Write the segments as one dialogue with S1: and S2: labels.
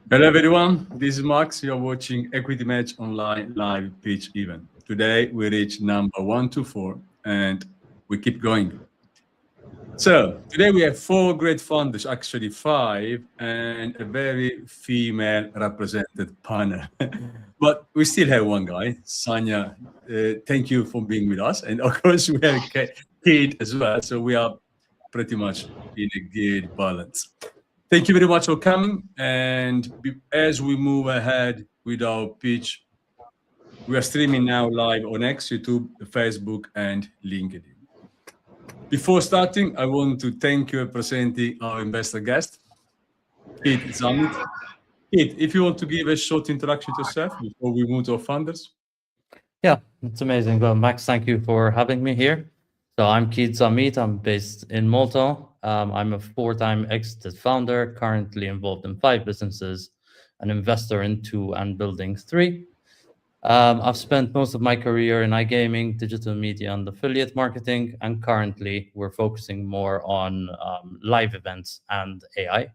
S1: Hello everyone, this is Max. You're watching EquityMatch online live pitch event. Today we reach number 124 and we keep going. So today we have four great founders, actually five, and a very female represented panel. But we still have one guy, Sanya. Thank you for being with us. And of course we have Kate as well. So we are pretty much in a good balance. Thank you very much for coming. And as we move ahead with our pitch, we are streaming now live on X, YouTube, Facebook, and LinkedIn. Before starting, I want to thank you for presenting our investor guest, Kate Zamit. Kate, if you want to give a short introduction to yourself before we move to our founders.
S2: Yeah, it's amazing. Well, Max, thank you for having me here. So I'm Keith Zamit. I'm based in Malta. I'm a four-time exited founder, currently involved in 5 businesses, an investor in 2 and building 3. I've spent most of my career in iGaming, digital media, and affiliate marketing, and currently we're focusing more on live events and AI.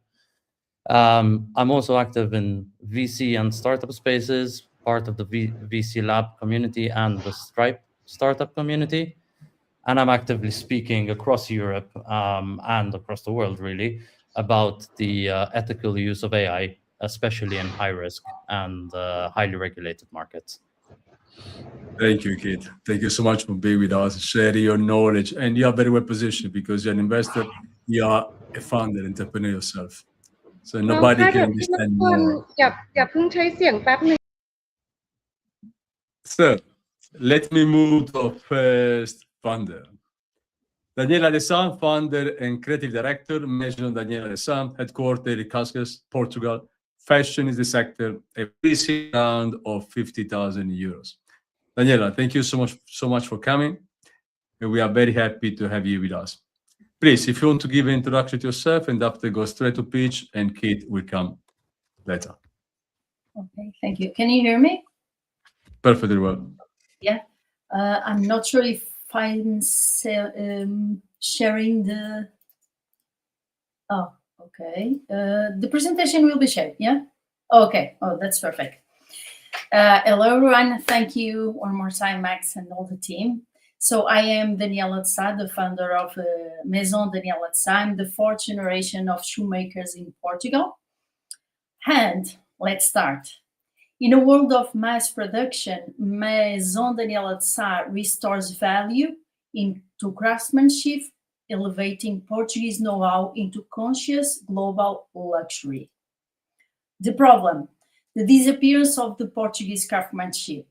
S2: I'm also active in VC and startup spaces, part of the VC Lab community and the Stripe startup community. And I'm actively speaking across Europe and across the world, really, about the ethical use of AI, especially in high risk and highly regulated markets.
S1: Thank you, Kate. Thank you so much for being with us, sharing your knowledge. And you are very well positioned because you're an investor, you are a founder, entrepreneur yourself. So
S3: น้อง
S1: nobody
S3: คะเดี๋
S1: can
S3: ยวพี่รบ
S1: understand
S3: กวน
S1: more.
S3: อย่าเพิ่งใช้เสียงแป๊บหนึง
S1: So let me move to our first founder. Daniela Desam, founder and creative director, Maison Daniela Desam, headquartered in Cascais, Portugal. Fashion is the sector, a VC round of 50,000 euros. Daniela, thank you so much for coming. And we are very happy to have you with us. Please, if you want to give an introduction to yourself and after go straight to pitch, and Kate will come later.
S4: Okay, thank you. Can you hear me?
S1: Perfectly well.
S4: Yeah. I'm not sure if I'm sharing the... Oh, okay. The presentation will be shared, yeah? Okay. Oh, that's perfect. Hello, everyone. Thank you one more time, Max, and all the team. So I am Daniela Desam, the founder of Maison Daniela Desam, the 4th generation of shoemakers in Portugal. And let's start. In a world of mass production, Maison Daniela Desam restores value into craftsmanship, elevating Portuguese know-how into conscious global luxury. The problem, the disappearance of the Portuguese craftsmanship.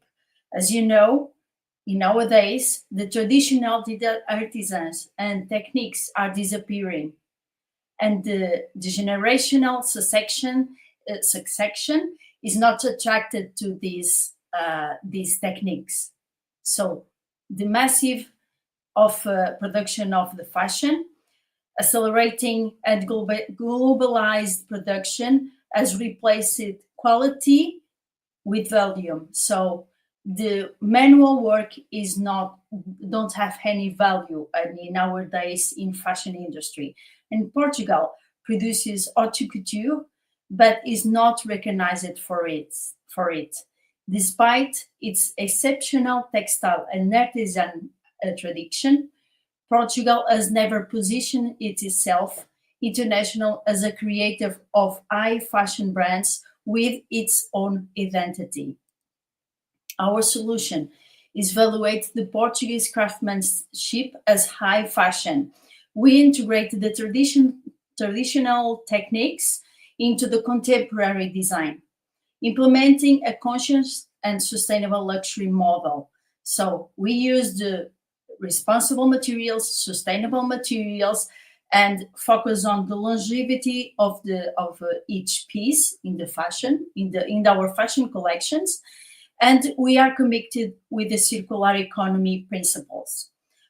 S4: As you know, nowadays, the traditional artisans and techniques are disappearing, and the generational succession is not attracted to these techniques. So the massive production of the fashion, accelerating and globalized production has replaced quality with volume. So the manual work don't have any value nowadays in fashion industry. And Portugal produces haute couture, but is not recognized for it. Despite its exceptional textile and artisan tradition, Portugal has never positioned itself international as a creator of high fashion brands with its own identity. Our solution is evaluate the Portuguese craftsmanship as high fashion. We integrate the traditional techniques into the contemporary design, implementing a conscious and sustainable luxury model. So we use the responsible materials, sustainable materials, and focus on the longevity of each piece in the fashion, in our fashion collections. And we are committed with the circular economy principles.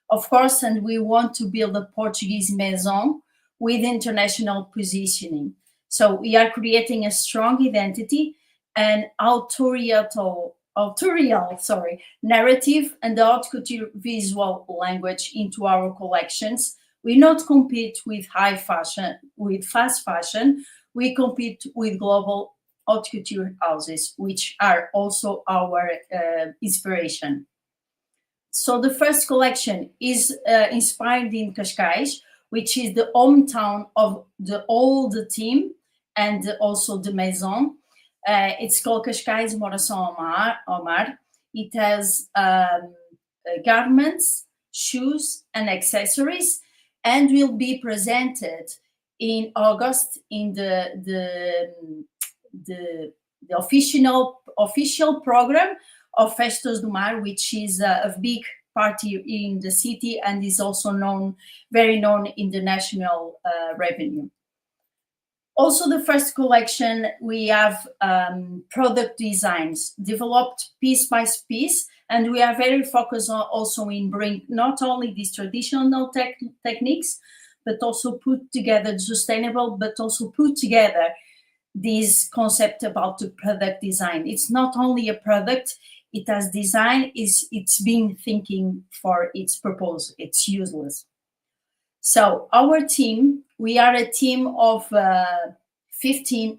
S4: Of course, and we want to build a Portuguese maison with international positioning. So we are creating a strong identity and authorial narrative and haute couture visual language into our collections. We not compete with high fashion, with fast fashion. We compete with global haute couture houses, which are also our inspiration. So the first collection is inspired in Cascais, which is the hometown of the old team and also the maison. It's called Cascais Moração Omar. It has garments, shoes, and accessories, and will be presented in August in the official program of Festas do Mar, which is a big party in the city and is also very known in the national revenue. Also, the first collection, we have product designs developed piece by piece, and we are very focused on also in bring not only these traditional techniques, but also put together sustainable, but also put together this concept about the product design. It's not only a product, it has design, it's been thinking for its purpose, it's useless. So our team, we are a team of 13,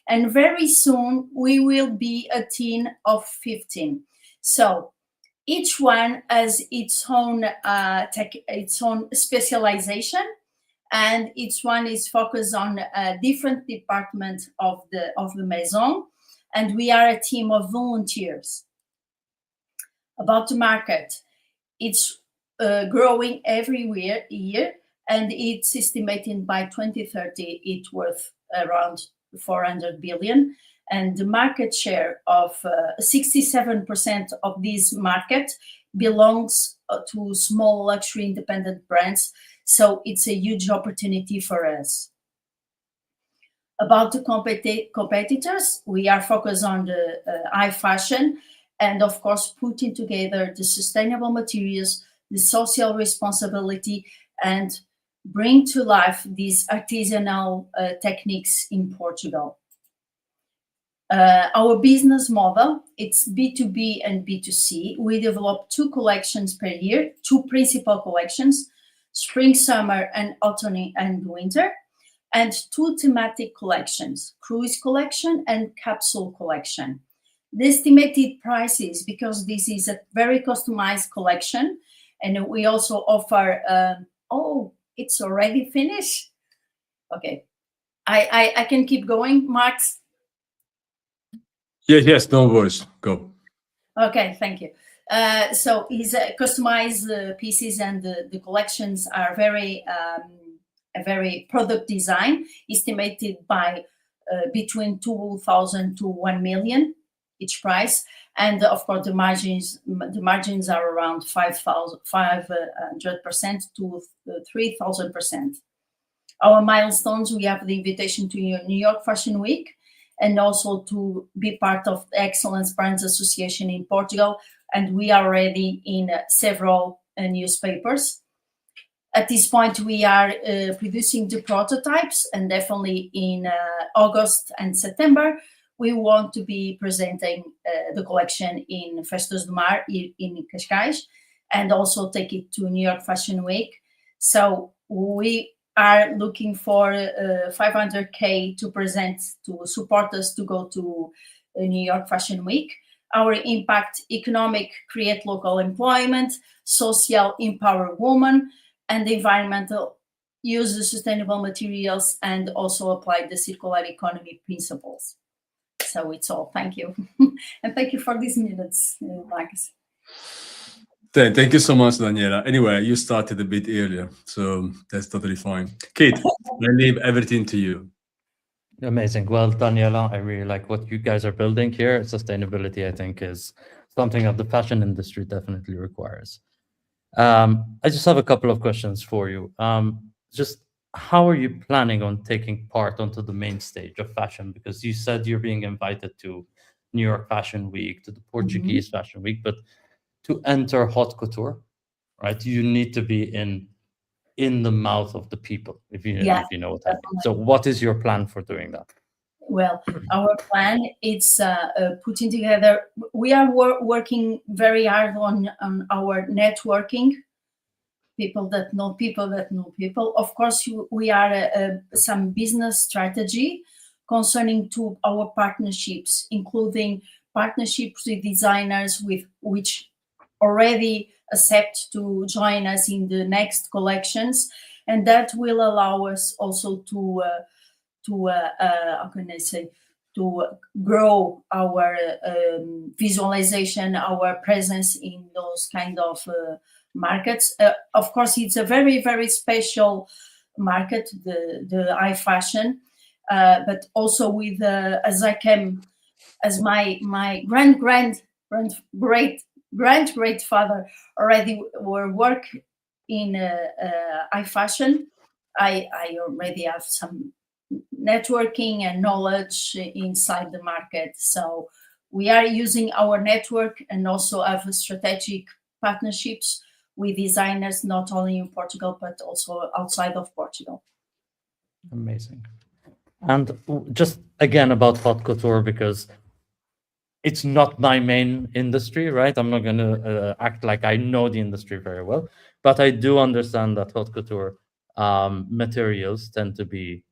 S4: and very soon we will be a team of 15. So each one has its own specialization, and each one is focused on a different department of the maison, and we are a team of volunteers. About the market, it's growing every year, and it's estimated by 2030 it's worth around 400 billion, and the market share of 67% of this market belongs to small luxury independent brands. So it's a huge opportunity for us. About the competitors, we are focused on the high fashion and, of course, putting together the sustainable materials, the social responsibility, and bring to life these artisanal techniques in Portugal. Our business model, it's B2B and B2C. We develop 2 collections per year, 2 principal collections, spring, summer, and autumn and winter, and 2 thematic collections, cruise collection and capsule collection. The estimated prices, because this is a very customized collection, and we also offer, it's already finished? Okay, I can keep going, Max?
S1: Yes, no worries, go.
S4: Okay, thank you. So his customized pieces and the collections are very product design, estimated by between 2,000 to 1 million each price, and of course the margins are around 500% to 3,000%. Our milestones: we have the invitation to New York Fashion Week, and also to be part of the Excellence Brands Association in Portugal, and we are already in several newspapers. At this point, we are producing the prototypes, and definitely in August and September, we want to be presenting the collection in Festas do Mar in Cascais, and also take it to New York Fashion Week. So we are looking for 500K to present, to support us to go to New York Fashion Week. Our impact: economic, create local employment; social, empower women; and environmental, use the sustainable materials and also apply the circular economy principles. So it's all. Thank you. And thank you for these minutes, Marcus.
S1: Thank you so much, Daniela. Anyway, you started a bit earlier, so that's totally fine. Kate, I leave everything to you.
S2: Amazing. Well, Daniela, I really like what you guys are building here. Sustainability, I think, is something that the fashion industry definitely requires. I just have a couple of questions for you. Just how are you planning on taking part onto the main stage of fashion? Because you said you're being invited to New York Fashion Week, to the Portuguese Fashion Week, but to enter haute couture, right, you need to be in the mouth of the people, if you know what I mean. So what is your plan for doing that?
S4: Well, our plan is putting together. We are working very hard on our networking, people that know people that know people. Of course, we are some business strategy concerning to our partnerships, including partnerships with designers with which already accept to join us in the next collections, and that will allow us also to how can I say, to grow our visualization, our presence in those kind of markets. Of course, it's a very, very special market, the high fashion, but also with as my great grandfather already were work in high fashion. I already have some networking and knowledge inside the market. So we are using our network and also have strategic partnerships with designers, not only in Portugal, but also outside of Portugal.
S2: Amazing. And just again about haute couture, because it's not my main industry, right? I'm not going to act like I know the industry very well, but I do understand that haute couture materials tend to be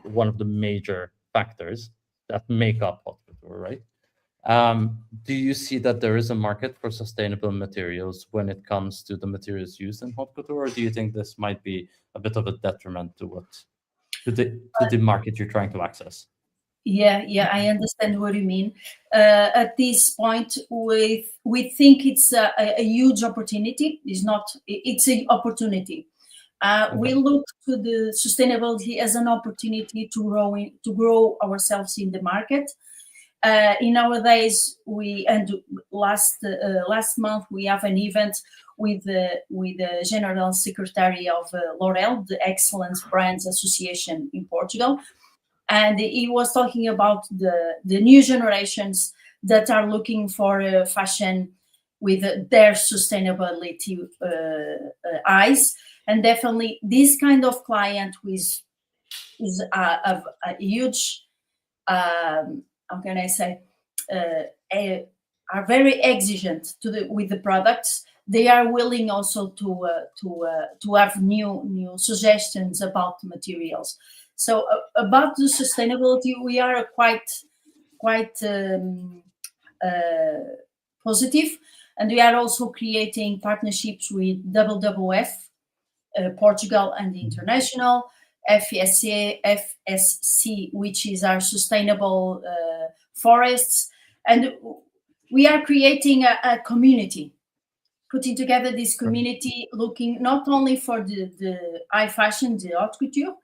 S2: one of the major factors that make up haute couture, right? Do you see that there is a market for sustainable materials when it comes to the materials used in haute couture, or do you think this might be a bit of a detriment to the market you're trying to access?
S4: Yeah, I understand what you mean. At this point, we think it's a huge opportunity. It's an opportunity. We look to the sustainability as an opportunity to grow ourselves in the market. In nowadays, last month we have an event with the General Secretary of L'Oréal, the Excellence Brands Association in Portugal. And he was talking about the new generations that are looking for fashion with their sustainability eyes. And definitely this kind of client is a huge, how can I say, are very exigent with the products. They are willing also to have new suggestions about the materials. So about the sustainability, we are quite positive, and we are also creating partnerships with WWF, Portugal and the International, FSC, which is our sustainable forests, and we are creating a community, putting together this community, looking not only for the high fashion, the haute couture,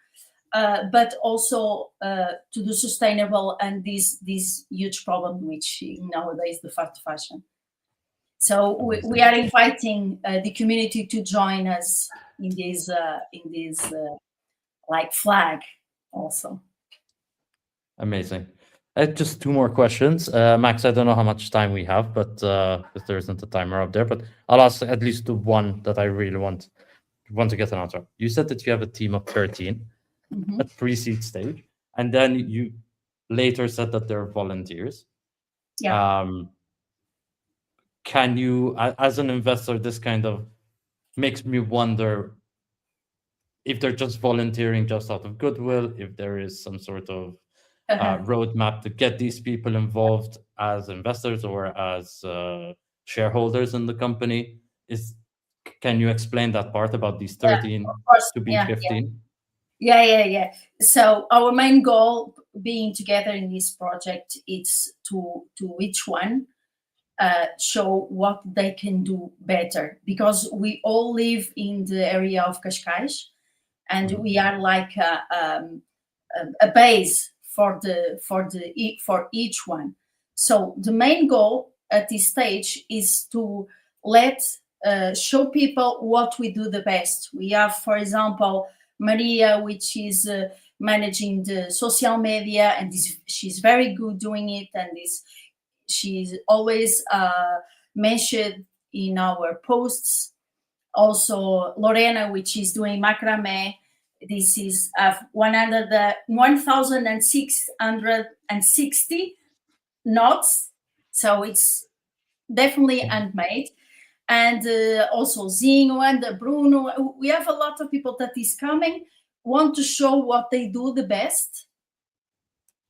S4: but also to the sustainable and this huge problem, which nowadays the fast fashion. So we are inviting the community to join us in this like flag also.
S2: Amazing. Just two more questions. Max, I don't know how much time we have, but because there isn't a timer up there, but I'll ask at least the one that I really want to get an answer. You said that you have a team of 13 at pre-seed stage, and then you later said that they're volunteers.
S4: Yeah.
S2: Can you, as an investor, this kind of makes me wonder if they're just volunteering just out of goodwill, if there is some sort of roadmap to get these people involved as investors or as shareholders in the company. Can you explain that part about these 13 to be 15?
S4: Yeah. So our main goal being together in this project is to each one show what they can do better, because we all live in the area of Cascais, and we are like a base for each one. So the main goal at this stage is to show people what we do the best. We have, for example, Maria, which is managing the social media, and she's very good doing it, and she's always mentioned in our posts. Also Lorena, which is doing macrame. This is 1,660 knots, so it's definitely handmade. and also Zinho and Bruno. We have a lot of people that is coming, want to show what they do the best.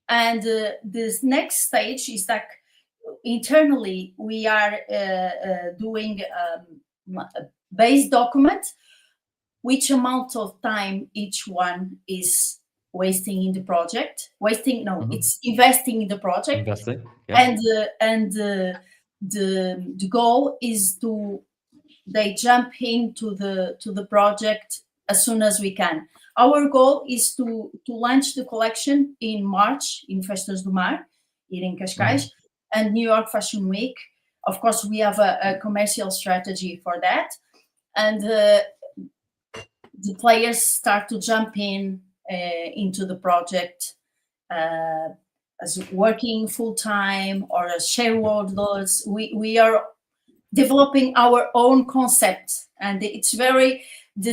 S4: And this next stage is that internally we are doing a base document, which amount of time each one is wasting in the project. It's investing in the project.
S2: Investing, yeah.
S4: And the goal is they jump into the project as soon as we can. Our goal is to launch the collection in March in Festas do Mar, here in Cascais, and New York Fashion Week. Of course, we have a commercial strategy for that, and the players start to jump into the project as working full time or as shareholders. We are developing our own concept, and the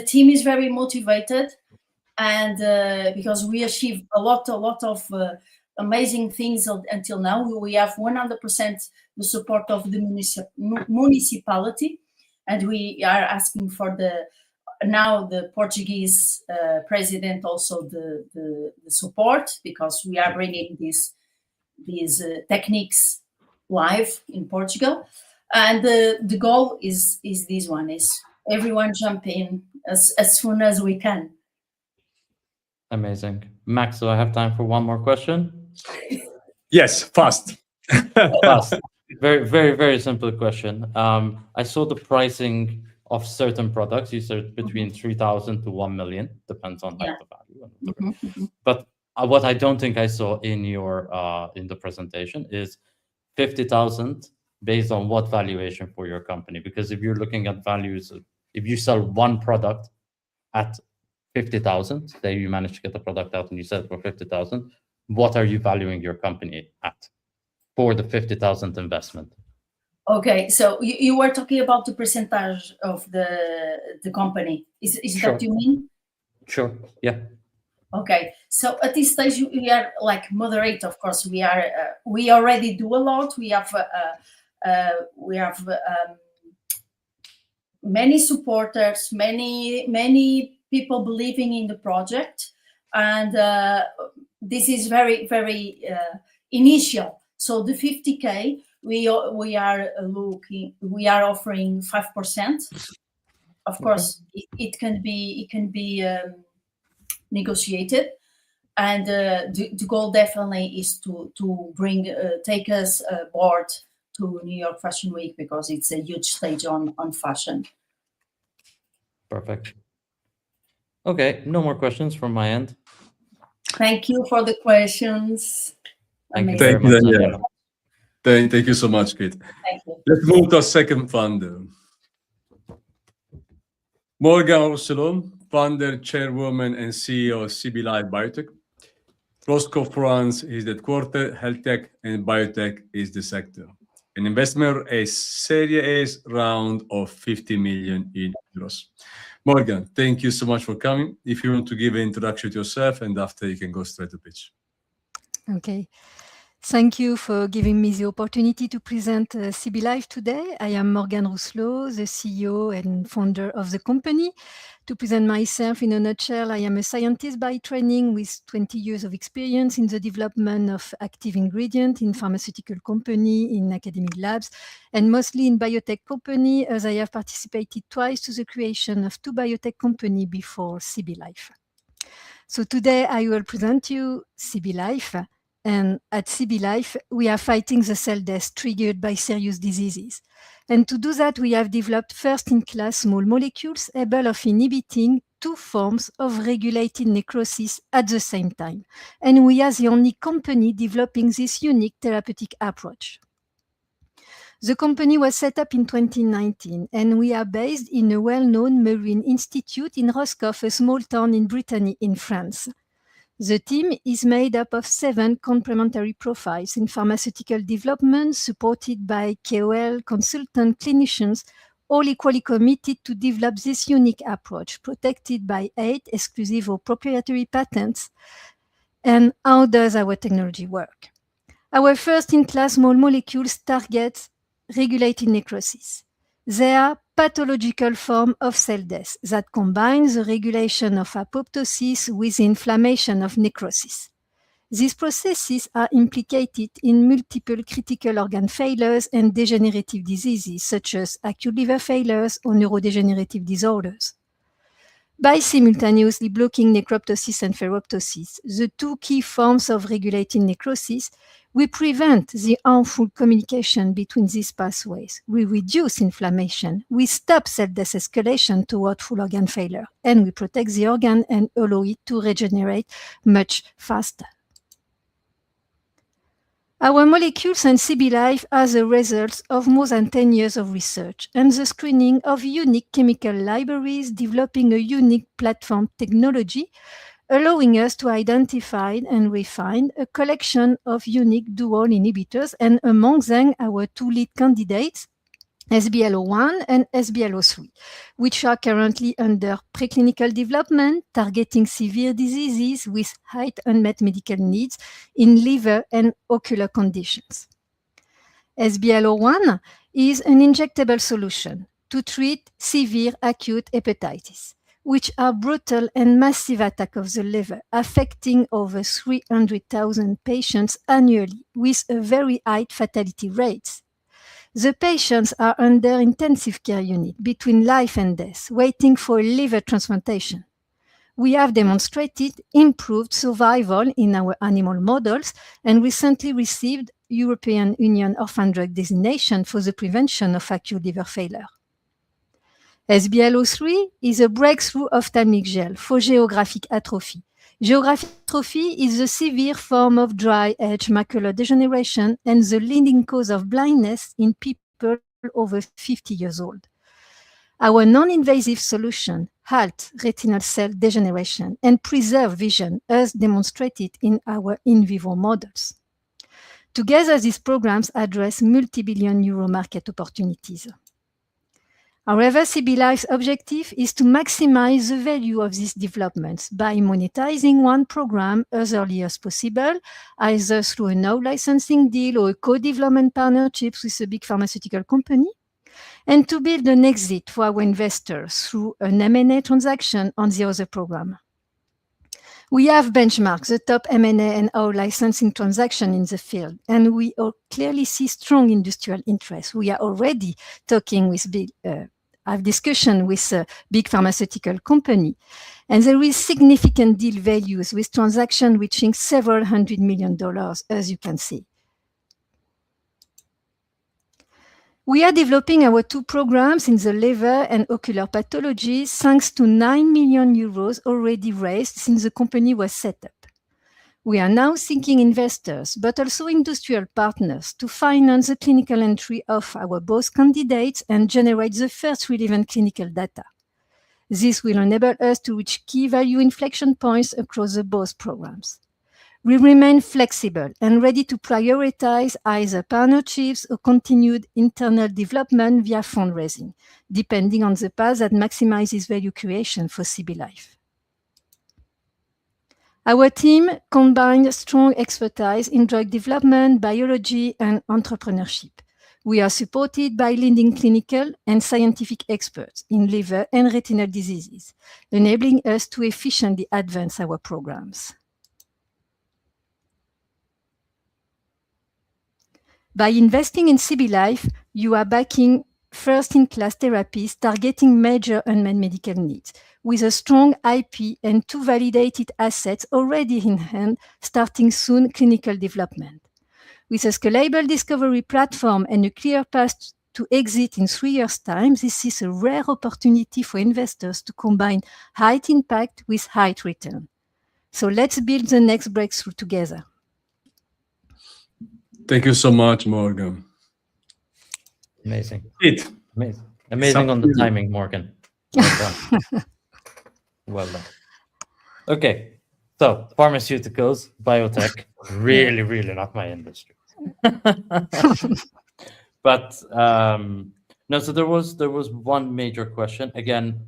S4: team is very motivated, and because we achieved a lot of amazing things until now. We have 100% the support of the municipality, and we are asking for now the Portuguese president also the support, because we are bringing these techniques live in Portugal. And the goal is this one, is everyone jump in as soon as we can.
S2: Amazing. Max, do I have time for one more question?
S1: Yes, fast.
S2: Fast. Very, very, very simple question. I saw the pricing of certain products. You said between 3,000 to 1 million, depends on the value. But what I don't think I saw in the presentation is 50,000 based on what valuation for your company? Because if you're looking at values, if you sell one product at 50,000, say you manage to get the product out and you sell it for 50,000, what are you valuing your company at for the 50,000 investment?
S4: Okay, so you were talking about the percentage of the company. Is
S2: Sure.
S4: that you mean?
S2: Sure. Yeah.
S4: Okay, so at this stage we are like moderate. Of course, we already do a lot. We have many supporters, many people believing in the project, and this is very, very initial. So the 50K, we are offering 5%. Of course, it can be negotiated, and the goal definitely is to take us aboard to New York Fashion Week, because it's a huge stage on fashion.
S2: Perfect. Okay, no more questions from my end.
S4: Thank you for the questions.
S2: Thank you
S4: Amazing.
S2: very much.
S1: Daniela. Thank you so much, Kate.
S4: Thank you.
S1: Let's move to our second funder. Morgan Rousselot, founder, chairwoman, and CEO of CB Life Biotech. Roscoe, France is the headquarters, health tech and biotech is the sector. An investment, a Series A round of 50 million euros. Morgan, thank you so much for coming. If you want to give an introduction to yourself, and after you can go straight to pitch.
S5: Okay. Thank you for giving me the opportunity to present CB Life today. I am Morgan Rousselot, the CEO and founder of the company. To present myself in a nutshell, I am a scientist by training with 20 years of experience in the development of active ingredient in pharmaceutical company, in academic labs, and mostly in biotech company, as I have participated twice to the creation of 2 biotech company before CB Life. So today I will present you CB Life. And at CB Life, we are fighting the cell death triggered by serious diseases. And to do that, we have developed first-in-class small molecules able of inhibiting 2 forms of regulated necrosis at the same time. And we are the only company developing this unique therapeutic approach. The company was set up in 2019, and we are based in a well-known marine institute in Roscoff, a small town in Brittany in France. The team is made up of 7 complementary profiles in pharmaceutical development, supported by KOL, consultant clinicians, all equally committed to develop this unique approach, protected by 8 exclusive or proprietary patents. And how does our technology work? Our first-in-class small molecules target regulated necrosis. They are pathological form of cell death that combines the regulation of apoptosis with inflammation of necrosis. These processes are implicated in multiple critical organ failures and degenerative diseases such as acute liver failures or neurodegenerative disorders. By simultaneously blocking necroptosis and ferroptosis, the two key forms of regulating necrosis, we prevent the harmful communication between these pathways. We reduce inflammation, we stop cell death escalation toward full organ failure, and we protect the organ and allow it to regenerate much faster. Our molecules and CB Life are the results of more than 10 years of research and the screening of unique chemical libraries, developing a unique platform technology, allowing us to identify and refine a collection of unique dual inhibitors, and among them our two lead candidates, SBL01 and SBL03, which are currently under preclinical development, targeting severe diseases with high unmet medical needs in liver and ocular conditions. SBL01 is an injectable solution to treat severe acute hepatitis, which are brutal and massive attacks of the liver, affecting over 300,000 patients annually with a very high fatality rates. The patients are under intensive care unit between life and death, waiting for liver transplantation. We have demonstrated improved survival in our animal models and recently received European Union Orphan Drug designation for the prevention of acute liver failure. SBL03 is a breakthrough ophthalmic gel for geographic atrophy. Geographic atrophy is a severe form of dry age macular degeneration and the leading cause of blindness in people over 50 years old. Our non-invasive solution halts retinal cell degeneration and preserves vision, as demonstrated in our in vivo models. Together, these programs address multi-billion euro market opportunities. However, CB Life's objective is to maximize the value of these developments by monetizing one program as early as possible, either through a now-licensing deal or a co-development partnership with a big pharmaceutical company, and to build an exit for our investors through an M&A transaction on the other program. We have benchmarked the top M&A and our licensing transaction in the field, and we clearly see strong industrial interest. We are already talking with have discussion with a big pharmaceutical company, and there is significant deal values with transaction reaching several $100 million, as you can see. We are developing our two programs in the liver and ocular pathology thanks to 9 million euros already raised since the company was set up. We are now seeking investors, but also industrial partners to finance the clinical entry of our both candidates and generate the first relevant clinical data. This will enable us to reach key value inflection points across the both programs. We remain flexible and ready to prioritize either partnerships or continued internal development via fundraising, depending on the path that maximizes value creation for CB Life. Our team combines strong expertise in drug development, biology, and entrepreneurship. We are supported by leading clinical and scientific experts in liver and retinal diseases, enabling us to efficiently advance our programs. By investing in CB Life, you are backing first-in-class therapies targeting major unmet medical needs, with a strong IP and two validated assets already in hand, starting soon clinical development. With a scalable discovery platform and a clear path to exit in 3 years' time, this is a rare opportunity for investors to combine high impact with high return. So let's build the next breakthrough together.
S1: Thank you so much, Morgan.
S2: Amazing.
S1: Amazing
S2: on the timing, Morgan. Well done. Well done. Okay, so pharmaceuticals, biotech, really not my industry. But no, so there was one major question. Again,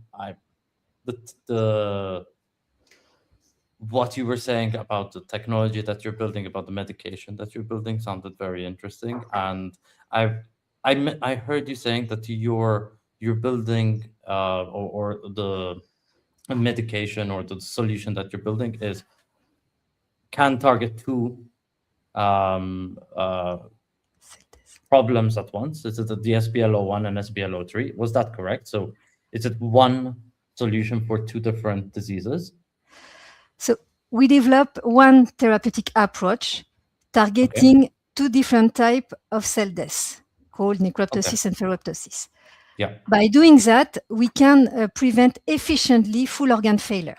S2: what you were saying about the technology that you're building, about the medication that you're building, sounded very interesting. And I heard you saying that you're building or the medication or the solution that you're building can target two um, uh, problems at once. Is it the SBLO1 and SBLO3? Was that correct? So is it one solution for two different diseases?
S5: So we develop one therapeutic approach targeting two different types of cell death called necroptosis and ferroptosis.
S2: Yeah.
S5: By doing that, we can prevent efficiently full organ failure.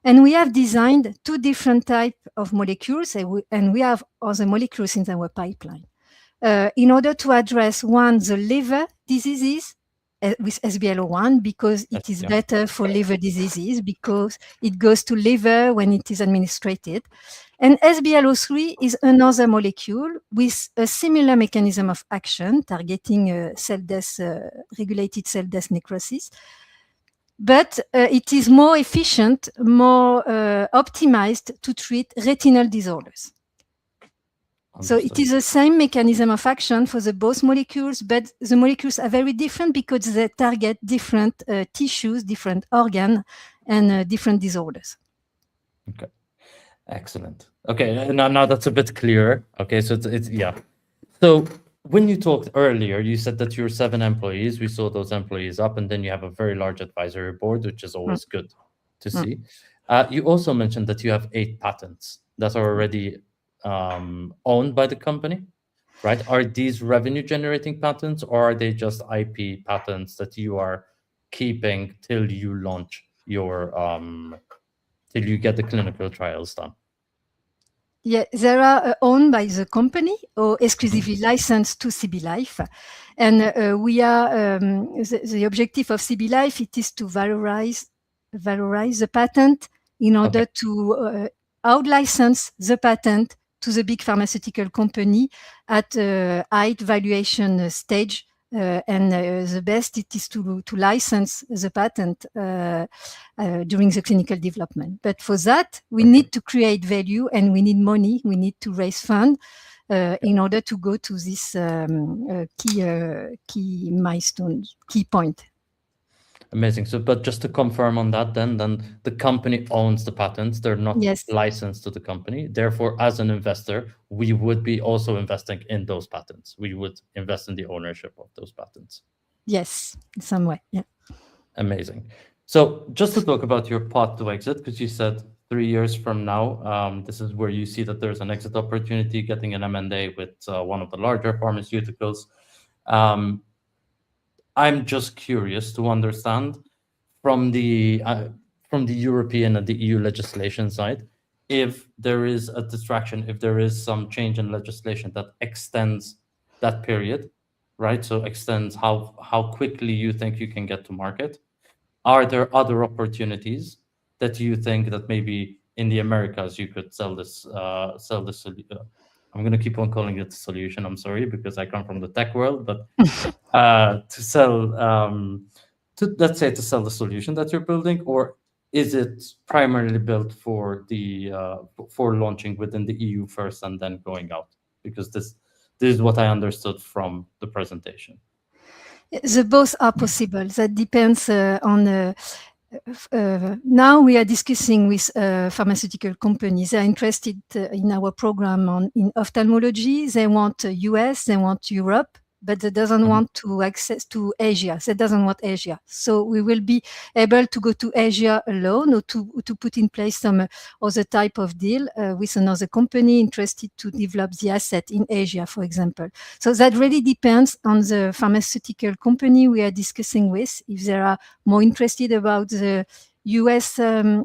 S5: And we have designed two different types of molecules, and we have other molecules in our pipeline. In order to address one, the liver diseases with SBLO1, because it is better for liver diseases because it goes to liver when it is administered. And SBLO3 is another molecule with a similar mechanism of action targeting cell death, regulated cell death necrosis. But it is more efficient, more optimized to treat retinal disorders. So it is the same mechanism of action for the both molecules, but the molecules are very different because they target different tissues, different organs, and different disorders.
S2: Okay, excellent. Okay, now that's a bit clearer. Okay, so it's yeah. So when you talked earlier, you said that you're 7 employees. We saw those employees up, and then you have a very large advisory board, which is always good to see. You also mentioned that you have 8 patents that are already owned by the company, right? Are these revenue generating patents, or are they just IP patents that you are keeping till you launch your till you get the clinical trials done?
S5: Yeah, they are owned by the company or exclusively licensed to CB Life. And we are, the objective of CB Life, it is to valorize the patent in order to out-license the patent to the big pharmaceutical company at a high valuation stage. And the best it is to license the patent during the clinical development. But for that, we need to create value and we need money. We need to raise funds in order to go to this key milestone, key point.
S2: Amazing. So, but just to confirm on that, then the company owns the patents. They're not licensed to the company. Therefore, as an investor, we would be also investing in those patents. We would invest in the ownership of those patents.
S5: Yes, in some way. Yeah.
S2: Amazing. So, just to talk about your path to exit, because you said 3 years from now, this is where you see that there's an exit opportunity, getting an M&A with one of the larger pharmaceuticals. I'm just curious to understand from the European and the EU legislation side, if there is a distraction, if there is some change in legislation that extends that period, right? So extends how quickly you think you can get to market. Are there other opportunities that you think that maybe in the Americas you could sell this? I'm going to keep on calling it a solution. I'm sorry, because I come from the tech world, but to sell, let's say to sell the solution that you're building, or is it primarily built for the for launching within the EU first and then going out? Because this is what I understood from the presentation.
S5: The both are possible. That depends on. Now we are discussing with pharmaceutical companies. They are interested in our program in ophthalmology. They want US, they want Europe, but they doesn't want to access to Asia. They doesn't want Asia. So we will be able to go to Asia alone, or to put in place some other type of deal with another company interested to develop the asset in Asia, for example. So that really depends on the pharmaceutical company we are discussing with, if they are more interested about the US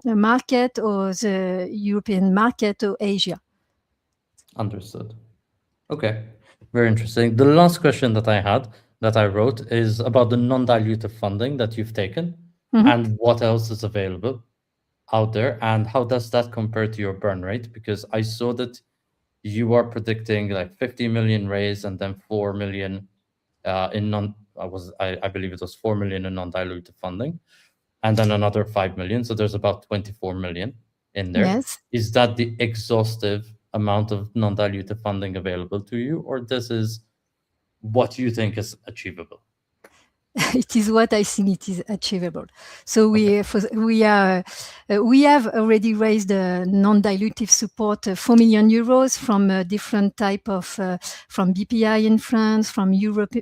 S5: market or the European market or Asia.
S2: Understood. Okay. Very interesting. The last question that I wrote is about the non-dilutive funding that you've taken and what else is available out there, and how does that compare to your burn rate? Because I saw that you are predicting like 50 million raise and then 4 million I believe it was 4 million in non-dilutive funding, and then another 5 million. So there's about 24 million in there.
S5: Yes.
S2: Is that the exhaustive amount of non-dilutive funding available to you, or this is what you think is achievable?
S5: It is what I think it is achievable. So we have already raised non-dilutive support, 4 million euros from different type of from BPI in France, from Europe,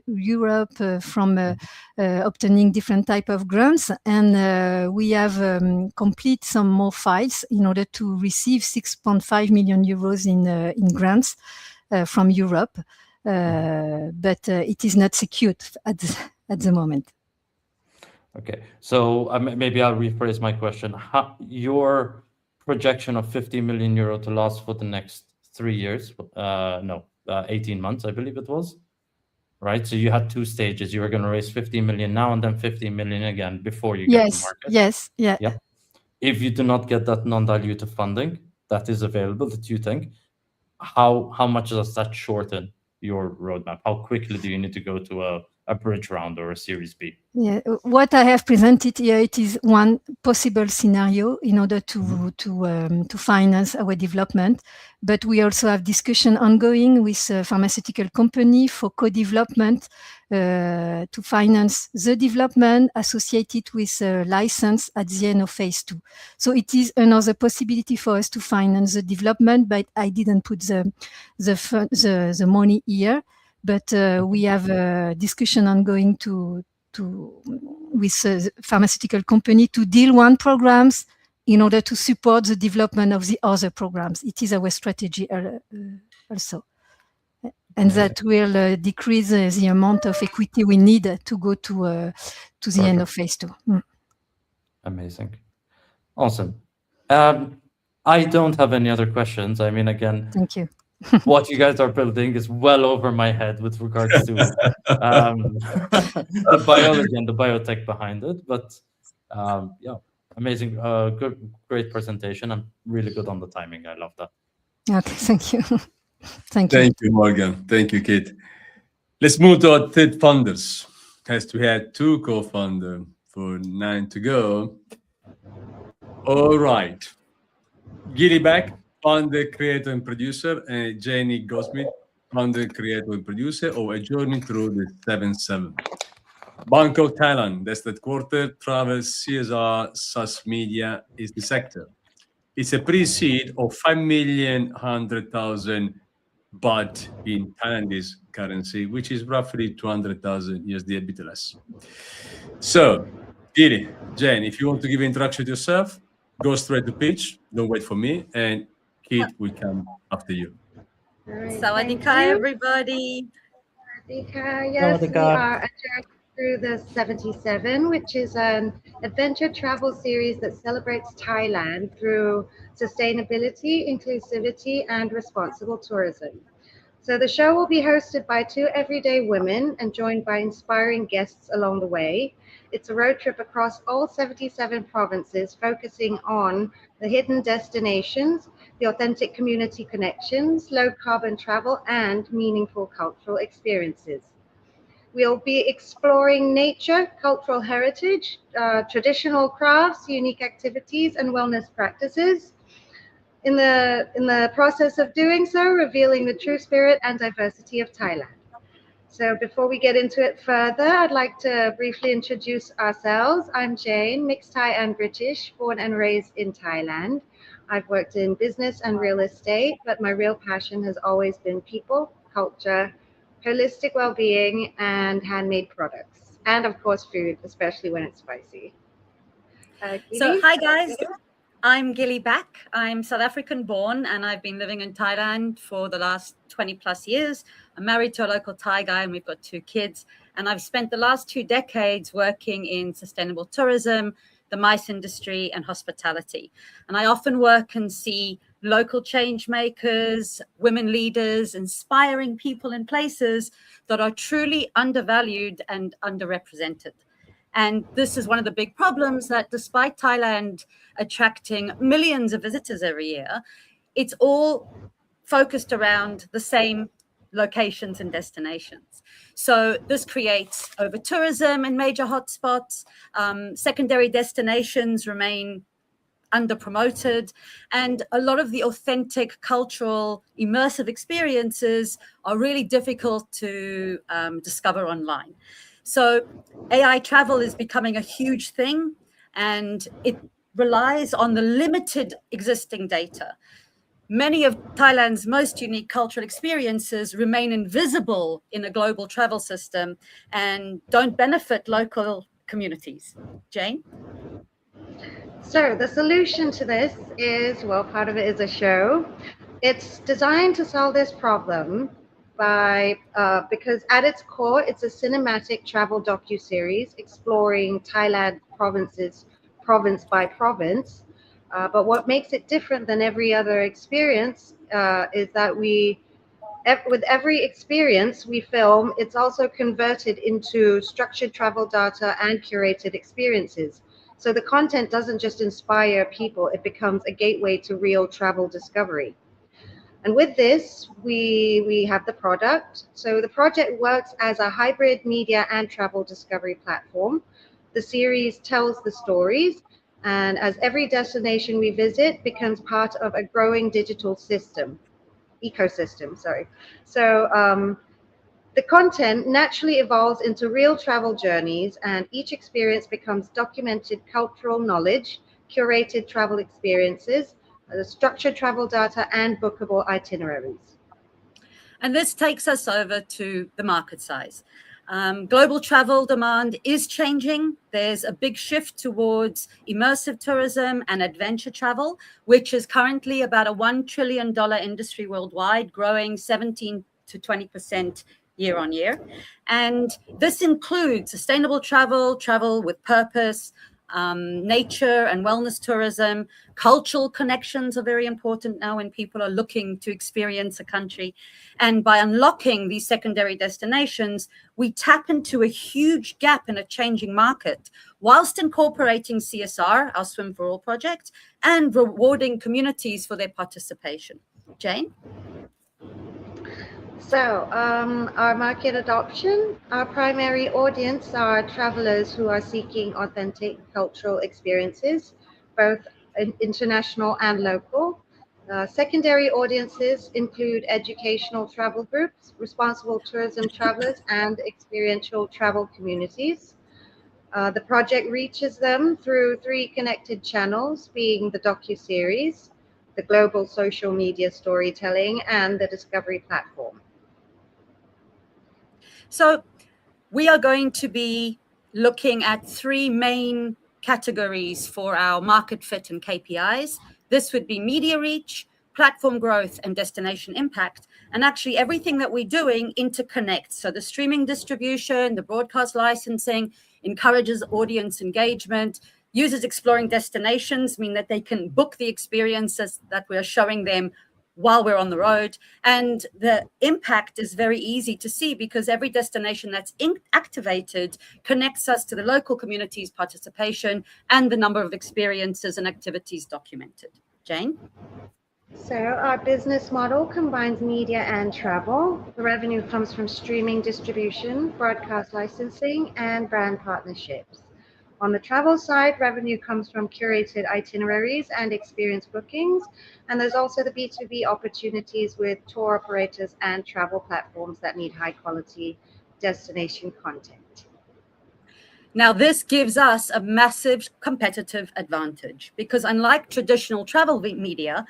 S5: from obtaining different type of grants, and we have complete some more files in order to receive 6.5 million euros in grants from Europe, but it is not secured at the moment.
S2: Okay, so maybe I'll rephrase my question. Your projection of 50 million euro to last for the next 3 years, 18 months, I believe it was, right? So you had 2 stages. You were going to raise 50 million now and then 50 million again before you get to market.
S5: Yes, yeah.
S2: If you do not get that non-dilutive funding that is available, that you think, how much does that shorten your roadmap? How quickly do you need to go to a bridge round or a Series B?
S5: Yeah, what I have presented here, it is one possible scenario in order to finance our development. But we also have discussion ongoing with a pharmaceutical company for co-development to finance the development associated with a license at the end of phase 2. So it is another possibility for us to finance the development, but I didn't put the money here. But we have a discussion ongoing with a pharmaceutical company to deal one programs in order to support the development of the other programs. It is our strategy also. And that will decrease the amount of equity we need to go to the end of phase 2.
S2: Amazing. Awesome. I don't have any other questions. I mean, again,
S5: thank you.
S2: What you guys are building is well over my head with regards to the biology and the biotech behind it. But yeah, amazing. Great presentation. I'm really good on the timing. I love that.
S5: Okay, thank you. Thank
S1: you, Morgan. Thank you, Kate. Let's move to our third founders. As we had 2 co-founders for 9 to go. All right. Gilly Beck, founder, creator, and producer, and Jenny Goldsmith, founder, creator, and producer of A Journey Through the 7-7. Bangkok, Thailand, that's the headquarter. Travel, CSR, SaaS media is the sector. It's a pre-seed of 5,100,000 baht in Thailandese currency, which is roughly 200,000 USD a bit less. So, Gilly, Jen, if you want to give an introduction to yourself, go straight to pitch. Don't wait for me, and Kate will come after you.
S3: All right,
S6: Sawadee ka, everybody.
S3: Sawadee ka. Yes, we are A Journey Through the 77, which is an adventure travel series that celebrates Thailand through sustainability, inclusivity, and responsible tourism. So the show will be hosted by 2 everyday women and joined by inspiring guests along the way. It's a road trip across all 77 provinces, focusing on the hidden destinations, the authentic community connections, low carbon travel, and meaningful cultural experiences. We'll be exploring nature, cultural heritage, traditional crafts, unique activities, and wellness practices. In the process of doing so, revealing the true spirit and diversity of Thailand. So before we get into it further, I'd like to briefly introduce ourselves. I'm Jane, mixed Thai and British, born and raised in Thailand. I've worked in business and real estate, but my real passion has always been people, culture, holistic well-being, and handmade products. And of course, food, especially when it's spicy.
S6: So hi guys, I'm Gilly Back. I'm South African born and I've been living in Thailand for the last 20 plus years. I'm married to a local Thai guy and we've got 2 kids. And I've spent the last 2 decades working in sustainable tourism, the MICE industry and hospitality. And I often work and see local change makers, women leaders, inspiring people in places that are truly undervalued and underrepresented. And this is one of the big problems, that despite Thailand attracting millions of visitors every year, it's all focused around the same locations and destinations. So this creates over-tourism in major hotspots. Secondary destinations remain under-promoted, and a lot of the authentic, cultural, immersive experiences are really difficult to discover online. So AI travel is becoming a huge thing, and it relies on the limited existing data. Many of Thailand's most unique cultural experiences remain invisible in a global travel system and don't benefit local communities. Jane?
S3: So the solution to this is, well, part of it is a show. It's designed to solve this problem because at its core, it's a cinematic travel docuseries exploring Thailand province by province. But what makes it different than every other experience is that with every experience we film, it's also converted into structured travel data and curated experiences. So the content doesn't just inspire people, it becomes a gateway to real travel discovery. And with this, we have the product. So the project works as a hybrid media and travel discovery platform. The series tells the stories, and as every destination we visit becomes part of a growing digital ecosystem. So the content naturally evolves into real travel journeys, and each experience becomes documented cultural knowledge, curated travel experiences, structured travel data, and bookable itineraries.
S6: And this takes us over to the market size. Global travel demand is changing. There's a big shift towards immersive tourism and adventure travel, which is currently about a $1 trillion industry worldwide, growing 17 to 20% year on year. And this includes sustainable travel, travel with purpose, nature and wellness tourism. Cultural connections are very important now when people are looking to experience a country. And by unlocking these secondary destinations, we tap into a huge gap in a changing market, whilst incorporating CSR, our Swim for All project, and rewarding communities for their participation. Jane?
S3: So our market adoption, our primary audience are travelers who are seeking authentic cultural experiences, both international and local. Secondary audiences include educational travel groups, responsible tourism travelers, and experiential travel communities. The project reaches them through 3 connected channels, being the docuseries, the global social media storytelling, and the discovery platform.
S6: So we are going to be looking at 3 main categories for our market fit and KPIs. This would be media reach, platform growth, and destination impact. And actually everything that we're doing interconnects. So the streaming distribution, the broadcast licensing encourages audience engagement. Users exploring destinations mean that they can book the experiences that we're showing them while we're on the road. And the impact is very easy to see because every destination that's activated connects us to the local community's participation and the number of experiences and activities documented. Jane?
S3: So our business model combines media and travel. The revenue comes from streaming distribution, broadcast licensing, and brand partnerships. On the travel side, revenue comes from curated itineraries and experience bookings. And there's also the B2B opportunities with tour operators and travel platforms that need high quality destination content.
S6: Now, this gives us a massive competitive advantage because unlike traditional travel media,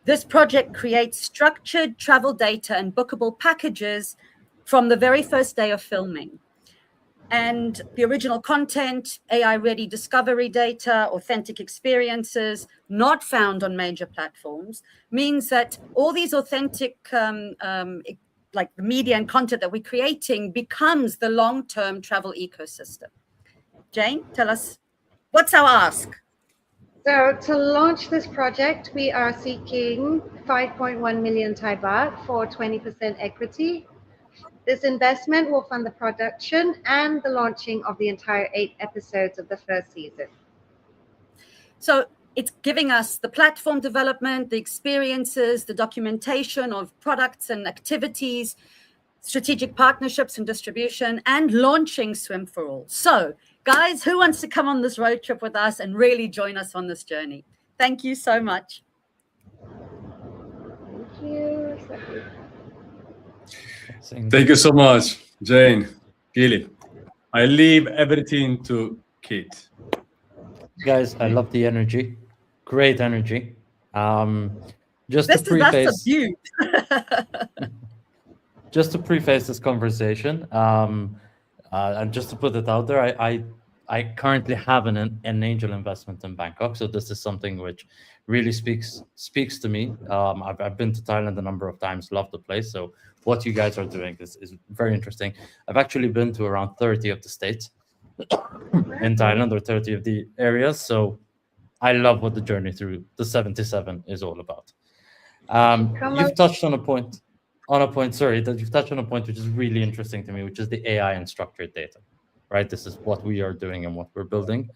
S6: this project creates structured travel data and bookable packages from the very first day of filming. And the original content, AI-ready discovery data, authentic experiences, not found on major platforms, means that all these authentic, like the media and content that we're creating becomes the long-term travel ecosystem. Jane, tell us, what's our ask?
S3: So to launch this project, we are seeking 5.1 million Thai baht for 20% equity. This investment will fund the production and the launching of the entire 8 episodes of the first season.
S6: So it's giving us the platform development, the experiences, the documentation of products and activities, strategic partnerships and distribution, and launching Swim for All. So guys, who wants to come on this road trip with us and really join us on this journey? Thank you so much.
S3: Thank you.
S1: Thank you so much, Jane, Gilly. I leave everything to Kate.
S2: Guys, I love the energy. Great energy. Just
S6: That's
S2: to preface,
S6: the
S2: just to preface this conversation, and just to put it out there, I currently have an angel investment in Bangkok, so this is something which really speaks to me. I've been to Thailand a number of times, love the place. So what you guys are doing is very interesting. I've actually been to around 30 of the states in Thailand, or 30 of the areas. So I love what the journey through the 77 is all about. You've touched on a point. You've touched on a point which is really interesting to me, which is the AI and structured data, right? This is what we are doing and what we're building.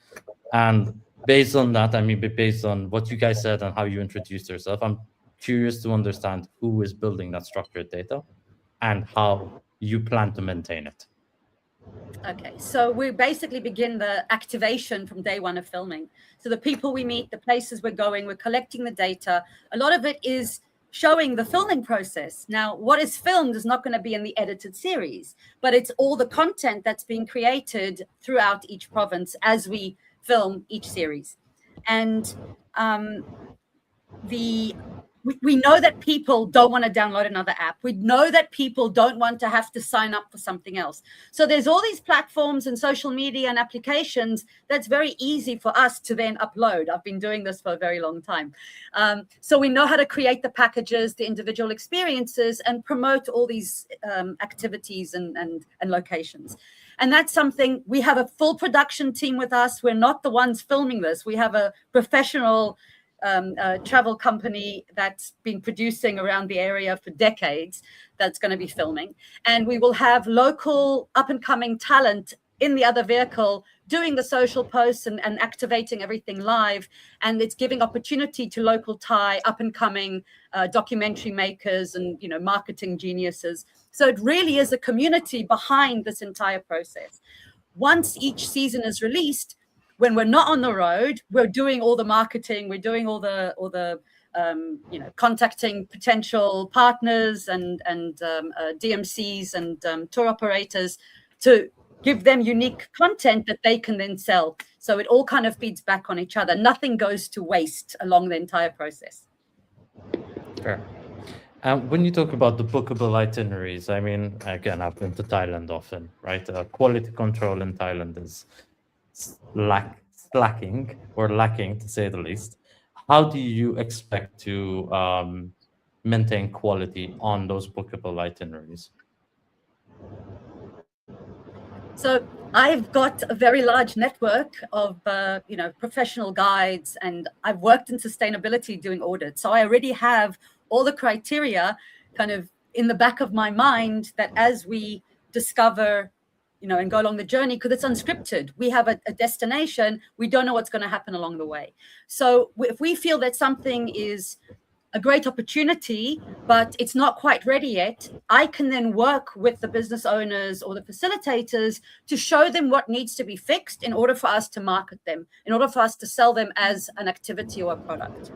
S2: And based on that, based on what you guys said and how you introduced yourself, I'm curious to understand who is building that structured data and how you plan to maintain it.
S6: Okay, so we basically begin the activation from day one of filming. So the people we meet, the places we're going, we're collecting the data. A lot of it is showing the filming process. Now, what is filmed is not going to be in the edited series, but it's all the content that's being created throughout each province as we film each series. And we know that people don't want to download another app. We know that people don't want to have to sign up for something else. So there's all these platforms and social media and applications that's very easy for us to then upload. I've been doing this for a very long time. So we know how to create the packages, the individual experiences, and promote all these activities and locations. And that's something, we have a full production team with us. We're not the ones filming this. We have a professional travel company that's been producing around the area for decades that's going to be filming. And we will have local up-and-coming talent in the other vehicle doing the social posts and activating everything live. And it's giving opportunity to local Thai up-and-coming documentary makers and marketing geniuses. So it really is a community behind this entire process. Once each season is released, when we're not on the road, we're doing all the marketing, we're doing all the contacting potential partners and DMCs and tour operators to give them unique content that they can then sell. So it all kind of feeds back on each other. Nothing goes to waste along the entire process.
S2: Fair. When you talk about the bookable itineraries, again, I've been to Thailand often, right? Quality control in Thailand is lacking to say the least. How do you expect to maintain quality on those bookable itineraries?
S6: So I've got a very large network of professional guides, and I've worked in sustainability doing audits. So I already have all the criteria kind of in the back of my mind that as we discover and go along the journey, because it's unscripted. We have a destination. We don't know what's going to happen along the way. So if we feel that something is a great opportunity, but it's not quite ready yet, I can then work with the business owners or the facilitators to show them what needs to be fixed in order for us to market them, in order for us to sell them as an activity or a product.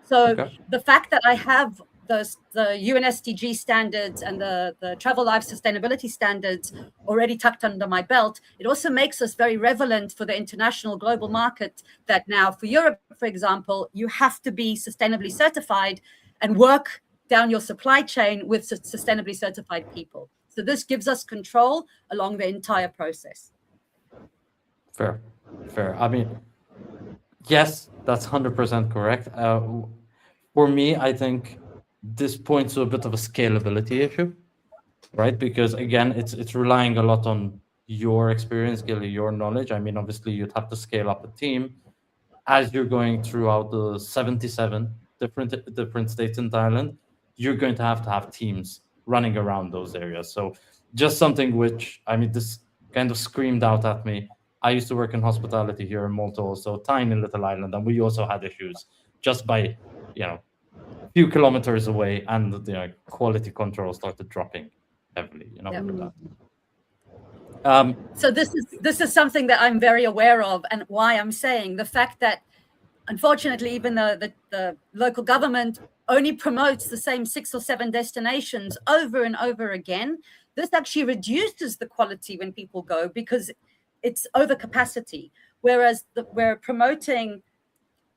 S6: So the fact that I have the UN SDG standards and the Travel Life Sustainability standards already tucked under my belt, it also makes us very relevant for the international global market that now for Europe, for example, you have to be sustainably certified and work down your supply chain with sustainably certified people. So this gives us control along the entire process.
S2: Fair. Yes, that's 100% correct. For me, I think this points to a bit of a scalability issue, right? Because again, it's relying a lot on your experience, Gilly, your knowledge. Obviously, you'd have to scale up a team as you're going throughout the 77 different states in Thailand. You're going to have teams running around those areas. So just something which, this kind of screamed out at me. I used to work in hospitality here in Malta, also tiny little island, and we also had issues just by, few kilometers away, and the quality control started dropping heavily.
S6: So this is something that I'm very aware of, and why I'm saying the fact that unfortunately, even the local government only promotes the same 6 or 7 destinations over and over again, this actually reduces the quality when people go because it's overcapacity. Whereas we're promoting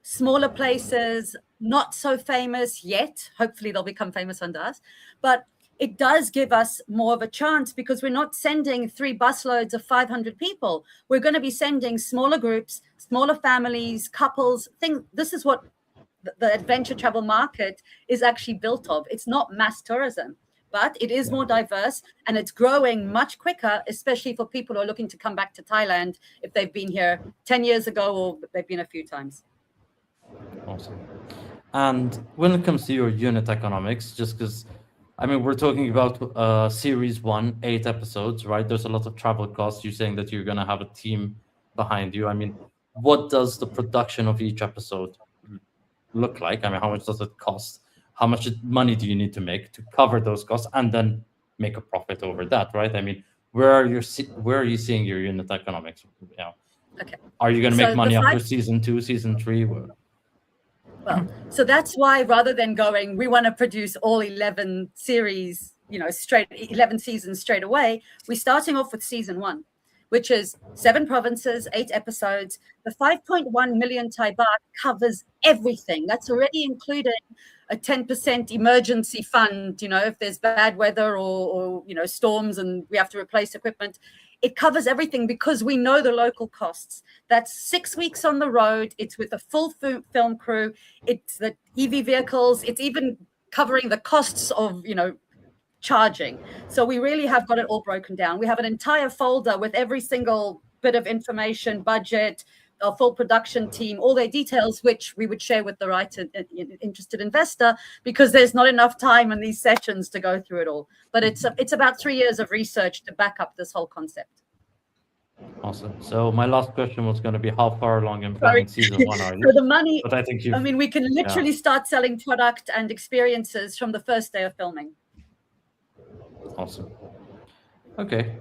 S6: smaller places, not so famous yet. Hopefully they'll become famous under us. But it does give us more of a chance because we're not sending 3 busloads of 500 people. We're going to be sending smaller groups, smaller families, couples. This is what the adventure travel market is actually built of. It's not mass tourism, but it is more diverse and it's growing much quicker, especially for people who are looking to come back to Thailand if they've been here 10 years ago or they've been a few times.
S2: Awesome. And when it comes to your unit economics, just because, I mean, we're talking about series 1, 8 episodes, right? There's a lot of travel costs. You're saying that you're going to have a team behind you. I mean, what does the production of each episode look like? I mean, how much does it cost? How much money do you need to make to cover those costs and then make a profit over that, right? I mean, where are you seeing your unit economics? Yeah.
S6: Okay.
S2: Are you going to make money after season 2, season 3?
S6: Well, so that's why rather than going, we want to produce all 11 series, 11 seasons straight away, we're starting off with season 1, which is 7 provinces, 8 episodes. The 5.1 million Thai baht covers everything. That's already including a 10% emergency fund, if there's bad weather or storms and we have to replace equipment. It covers everything because we know the local costs. That's 6 weeks on the road. It's with a full film crew. It's the EV vehicles. It's even covering the costs of, charging. So we really have got it all broken down. We have an entire folder with every single bit of information, budget, a full production team, all their details, which we would share with the right interested investor because there's not enough time in these sessions to go through it all. But it's about 3 years of research to back up this whole concept.
S2: Awesome. So my last question was going to be, how far along in planning season 1 are you?
S6: So the money,
S2: but I think
S6: we can literally start selling product and experiences from the first day of filming.
S2: Awesome. Okay.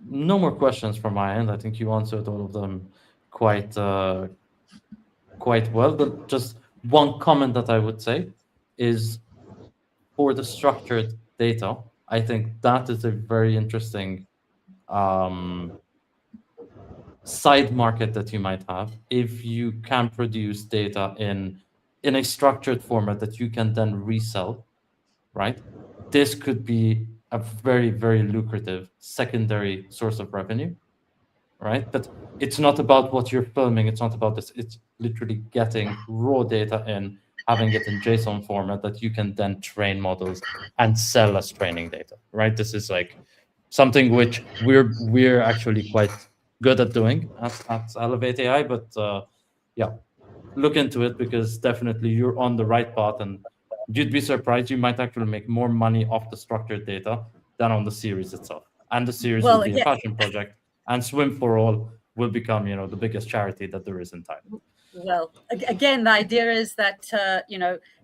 S2: No more questions from my end. I think you answered all of them quite well. But just one comment that I would say is for the structured data, I think that is a very interesting side market that you might have if you can produce data in a structured format that you can then resell, right? This could be a very, very lucrative secondary source of revenue, right? But it's not about what you're filming. It's not about this. It's literally getting raw data in, having it in JSON format that you can then train models and sell as training data, right? This is like something which we're actually quite good at doing at Elevate AI, but yeah, look into it because definitely you're on the right path and you'd be surprised. You might actually make more money off the structured data than on the series itself. And the series will be a passion project, and Swim for All will become, the biggest charity that there is in Thailand.
S6: Well, again, the idea is that,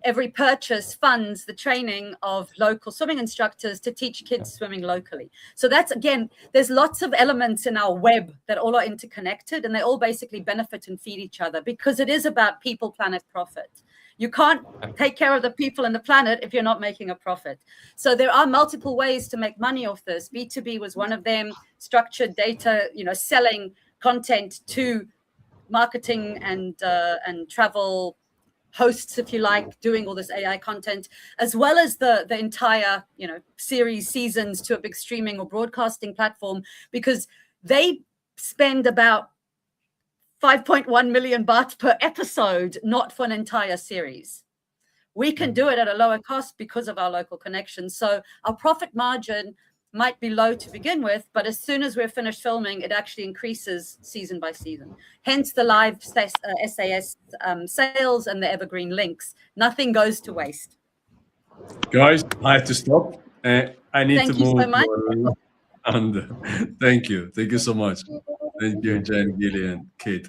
S6: every purchase funds the training of local swimming instructors to teach kids swimming locally. So that's, again, there's lots of elements in our web that all are interconnected and they all basically benefit and feed each other because it is about people, planet, profit. You can't take care of the people and the planet if you're not making a profit. So there are multiple ways to make money off this. B2B was one of them, structured data, selling content to marketing and travel hosts, if you like, doing all this AI content, as well as the entire, series seasons to a big streaming or broadcasting platform, because they spend about 5.1 million baht per episode, not for an entire series. We can do it at a lower cost because of our local connections. So our profit margin might be low to begin with, but as soon as we're finished filming, it actually increases season by season. Hence the live SAS sales and the evergreen links. Nothing goes to waste.
S1: Guys, I have to stop. I need to move.
S6: Thank you so much.
S1: And thank you so much. Thank you, Jen, Gillian, Kate.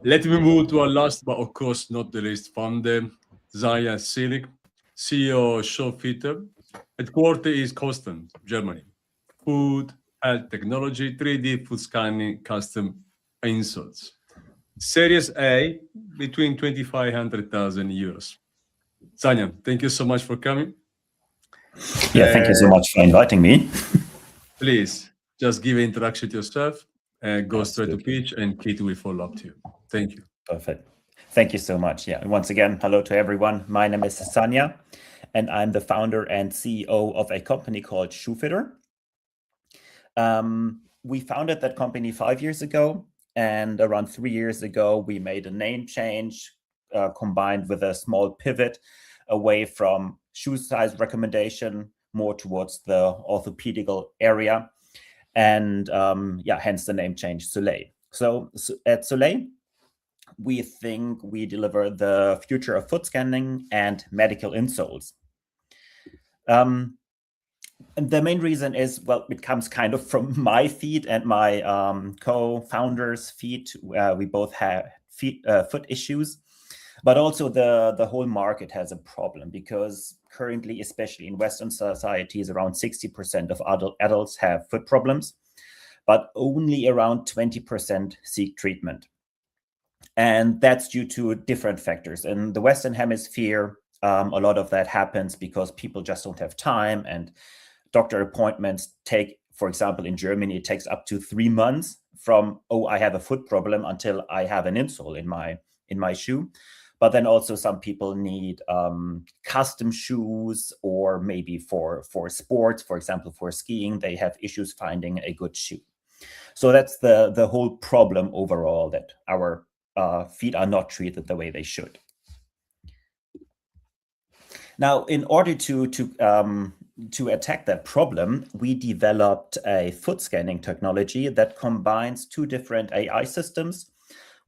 S1: Let me move to our last, but of course not the least, founder, Zaya Silik, CEO of Showfitter. Headquarters is Kosten, Germany. Food, health technology, 3D food scanning, custom inserts. Series A between 2,500,000 euros. Sanya, thank you so much for coming.
S7: Yeah, thank you so much for inviting me.
S1: Please, just give an introduction to yourself, go straight to
S7: Absolutely.
S1: pitch, and Kate will follow up to you. Thank you.
S7: Perfect. Thank you so much. Yeah, and once again, hello to everyone. My name is Sanya, and I'm the founder and CEO of a company called Shoefitter. We founded that company 5 years ago, and around 3 years ago, we made a name change combined with a small pivot away from shoe size recommendation more towards the orthopedical area. And yeah, hence the name change, Soleil. So at Soleil, we think we deliver the future of foot scanning and medical insoles. And the main reason is, well, it comes kind of from my feet and my co-founders' feet. We both have foot issues, but also the whole market has a problem because currently, especially in Western societies, around 60% of adults have foot problems, but only around 20% seek treatment. And that's due to different factors. In the Western Hemisphere, a lot of that happens because people just don't have time, and doctor appointments take, for example, in Germany, it takes up to 3 months from, oh, I have a foot problem until I have an insole in my shoe. But then also some people need custom shoes, or maybe for sports, for example, for skiing, they have issues finding a good shoe. So that's the whole problem overall, that our feet are not treated the way they should. Now, in order to attack that problem, we developed a foot scanning technology that combines 2 different AI systems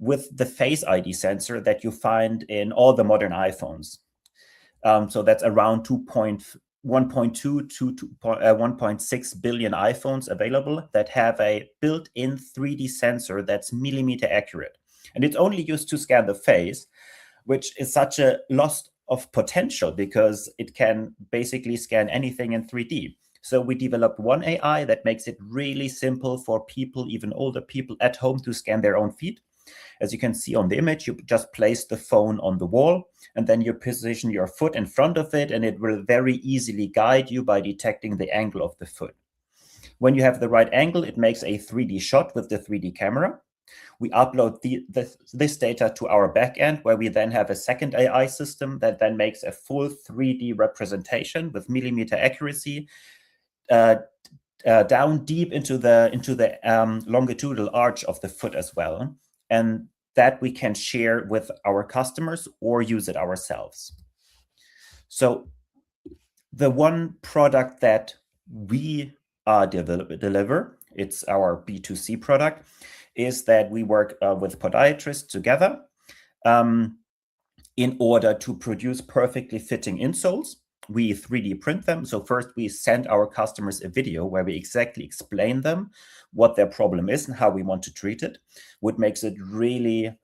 S7: with the Face ID sensor that you find in all the modern iPhones. So that's around 1.2 to 1.6 billion iPhones available that have a built-in 3D sensor that's millimeter accurate. And it's only used to scan the face, which is such a loss of potential because it can basically scan anything in 3D. So we developed one AI that makes it really simple for people, even older people at home, to scan their own feet. As you can see on the image, you just place the phone on the wall, and then you position your foot in front of it, and it will very easily guide you by detecting the angle of the foot. When you have the right angle, it makes a 3D shot with the 3D camera. We upload this data to our backend, where we then have a second AI system that then makes a full 3D representation with millimeter accuracy down deep into the longitudinal arch of the foot as well. And that we can share with our customers or use it ourselves. So the one product that we deliver, it's our B2C product, is that we work with podiatrists together in order to produce perfectly fitting insoles. We 3D print them. So first we send our customers a video where we exactly explain them what their problem is and how we want to treat it, which makes it really,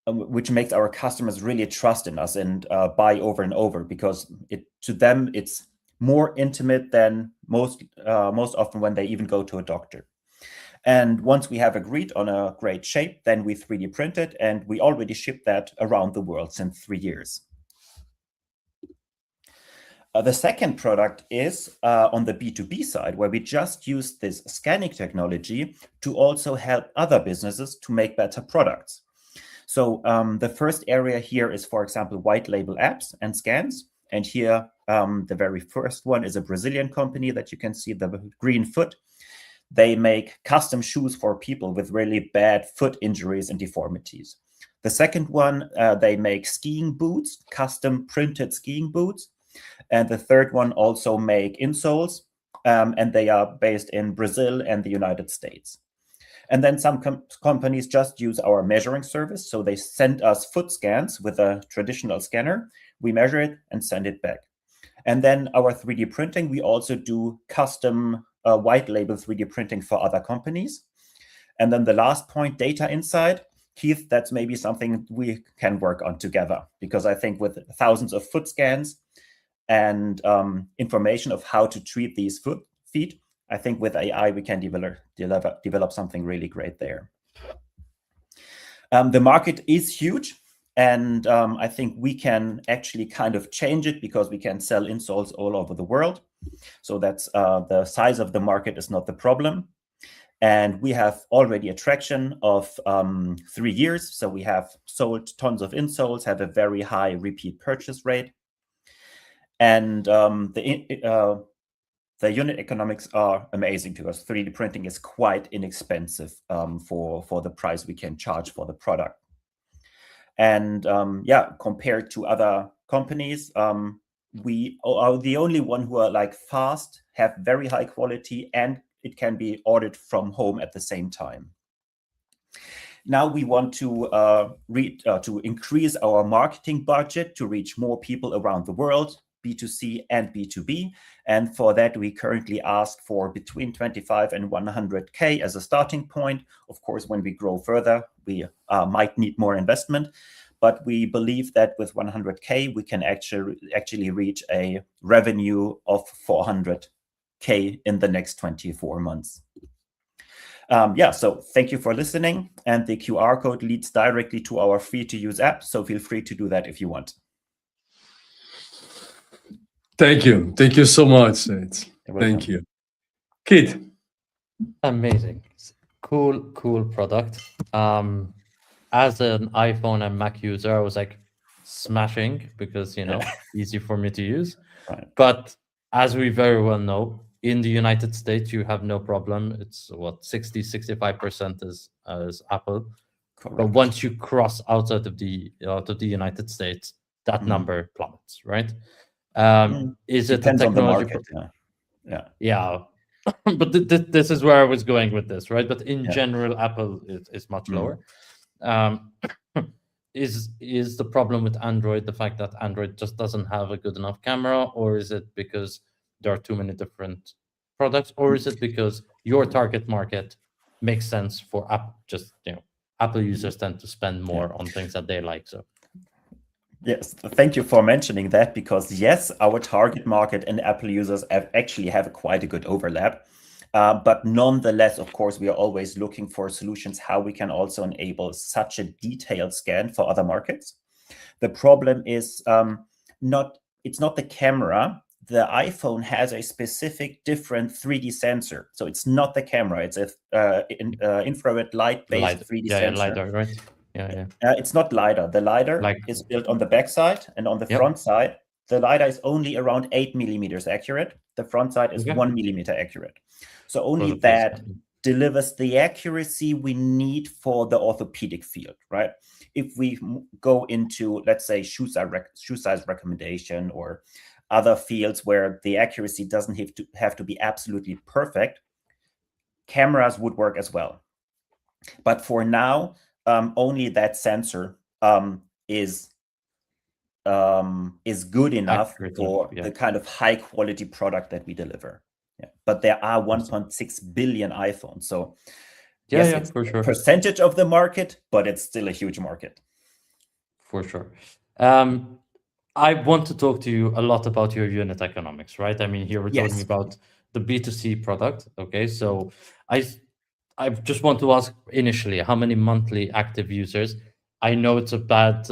S7: which makes our customers really trust in us and buy over and over, because to them it's more intimate than most often when they even go to a doctor. And once we have agreed on a great shape, then we 3D print it, and we already ship that around the world since 3 years. The second product is on the B2B side, where we just use this scanning technology to also help other businesses to make better products. So the first area here is, for example, white label apps and scans. And here, the very first one is a Brazilian company that you can see, the green foot. They make custom shoes for people with really bad foot injuries and deformities. The second one, they make skiing boots, custom printed skiing boots. And the third one also make insoles, and they are based in Brazil and the United States. And then some companies just use our measuring service. So they send us foot scans with a traditional scanner. We measure it and send it back. And then our 3D printing, we also do custom white label 3D printing for other companies. And then the last point, data insight. Keith, that's maybe something we can work on together, because I think with thousands of foot scans and information of how to treat these feet, I think with AI we can develop something really great there. The market is huge, and I think we can actually kind of change it because we can sell insoles all over the world. So that's the size of the market is not the problem. And we have already a traction of 3 years. So we have sold tons of insoles, have a very high repeat purchase rate. And the unit economics are amazing because 3D printing is quite inexpensive for the price we can charge for the product. And compared to other companies, we are the only one who are like fast, have very high quality, and it can be ordered from home at the same time. Now we want to increase our marketing budget to reach more people around the world, B2C and B2B. And for that, we currently ask for between 25 and 100K as a starting point. Of course, when we grow further, we might need more investment. But we believe that with 100K, we can actually reach a revenue of 400K in the next 24 months. So thank you for listening. And the QR code leads directly to our free-to-use app. So feel free to do that if you want.
S1: Thank you. Thank you so much. Thank you. Kit.
S2: Amazing. Cool product. As an iPhone and Mac user, I was like smashing because, easy for me to use.
S7: Right.
S2: But as we very well know, in the United States, you have no problem. It's 65% is Apple.
S7: Correct.
S2: But once you cross outside of the United States, that number plummets, right? Is it
S7: Depends
S2: a
S7: on the
S2: technology?
S7: market.
S2: Yeah. But this is where I was going with this, right? But in general, Apple is much lower. Is the problem with Android the fact that Android just doesn't have a good enough camera, or is it because there are too many different products, or is it because your target market makes sense for Apple users tend to spend more on things that they like? So
S7: yes, thank you for mentioning that, because yes, our target market and Apple users actually have quite a good overlap. But nonetheless, of course, we are always looking for solutions how we can also enable such a detailed scan for other markets. The problem is it's not the camera. The iPhone has a specific different 3D sensor. So it's not the camera. It's a infrared light-based 3D sensor.
S2: LiDAR, right? Yeah.
S7: It's not LiDAR. The LiDAR is built on the back side, and on the front side, the LiDAR is only around 8 millimeters accurate. The front side is 1 millimeter accurate. So only that delivers the accuracy we need for the orthopedic field, right? If we go into, let's say, shoe size recommendation or other fields where the accuracy doesn't have to be absolutely perfect, cameras would work as well. But for now, only that sensor is good enough for the kind of high quality product that we deliver. But there are 1.6 billion iPhones, so yes, it's for sure percentage of the market, but it's still a huge market.
S2: For sure. I want to talk to you a lot about your unit economics, right? I mean, here we're talking about the B2C product. Okay, so I just want to ask initially, how many monthly active users? I know it's a bad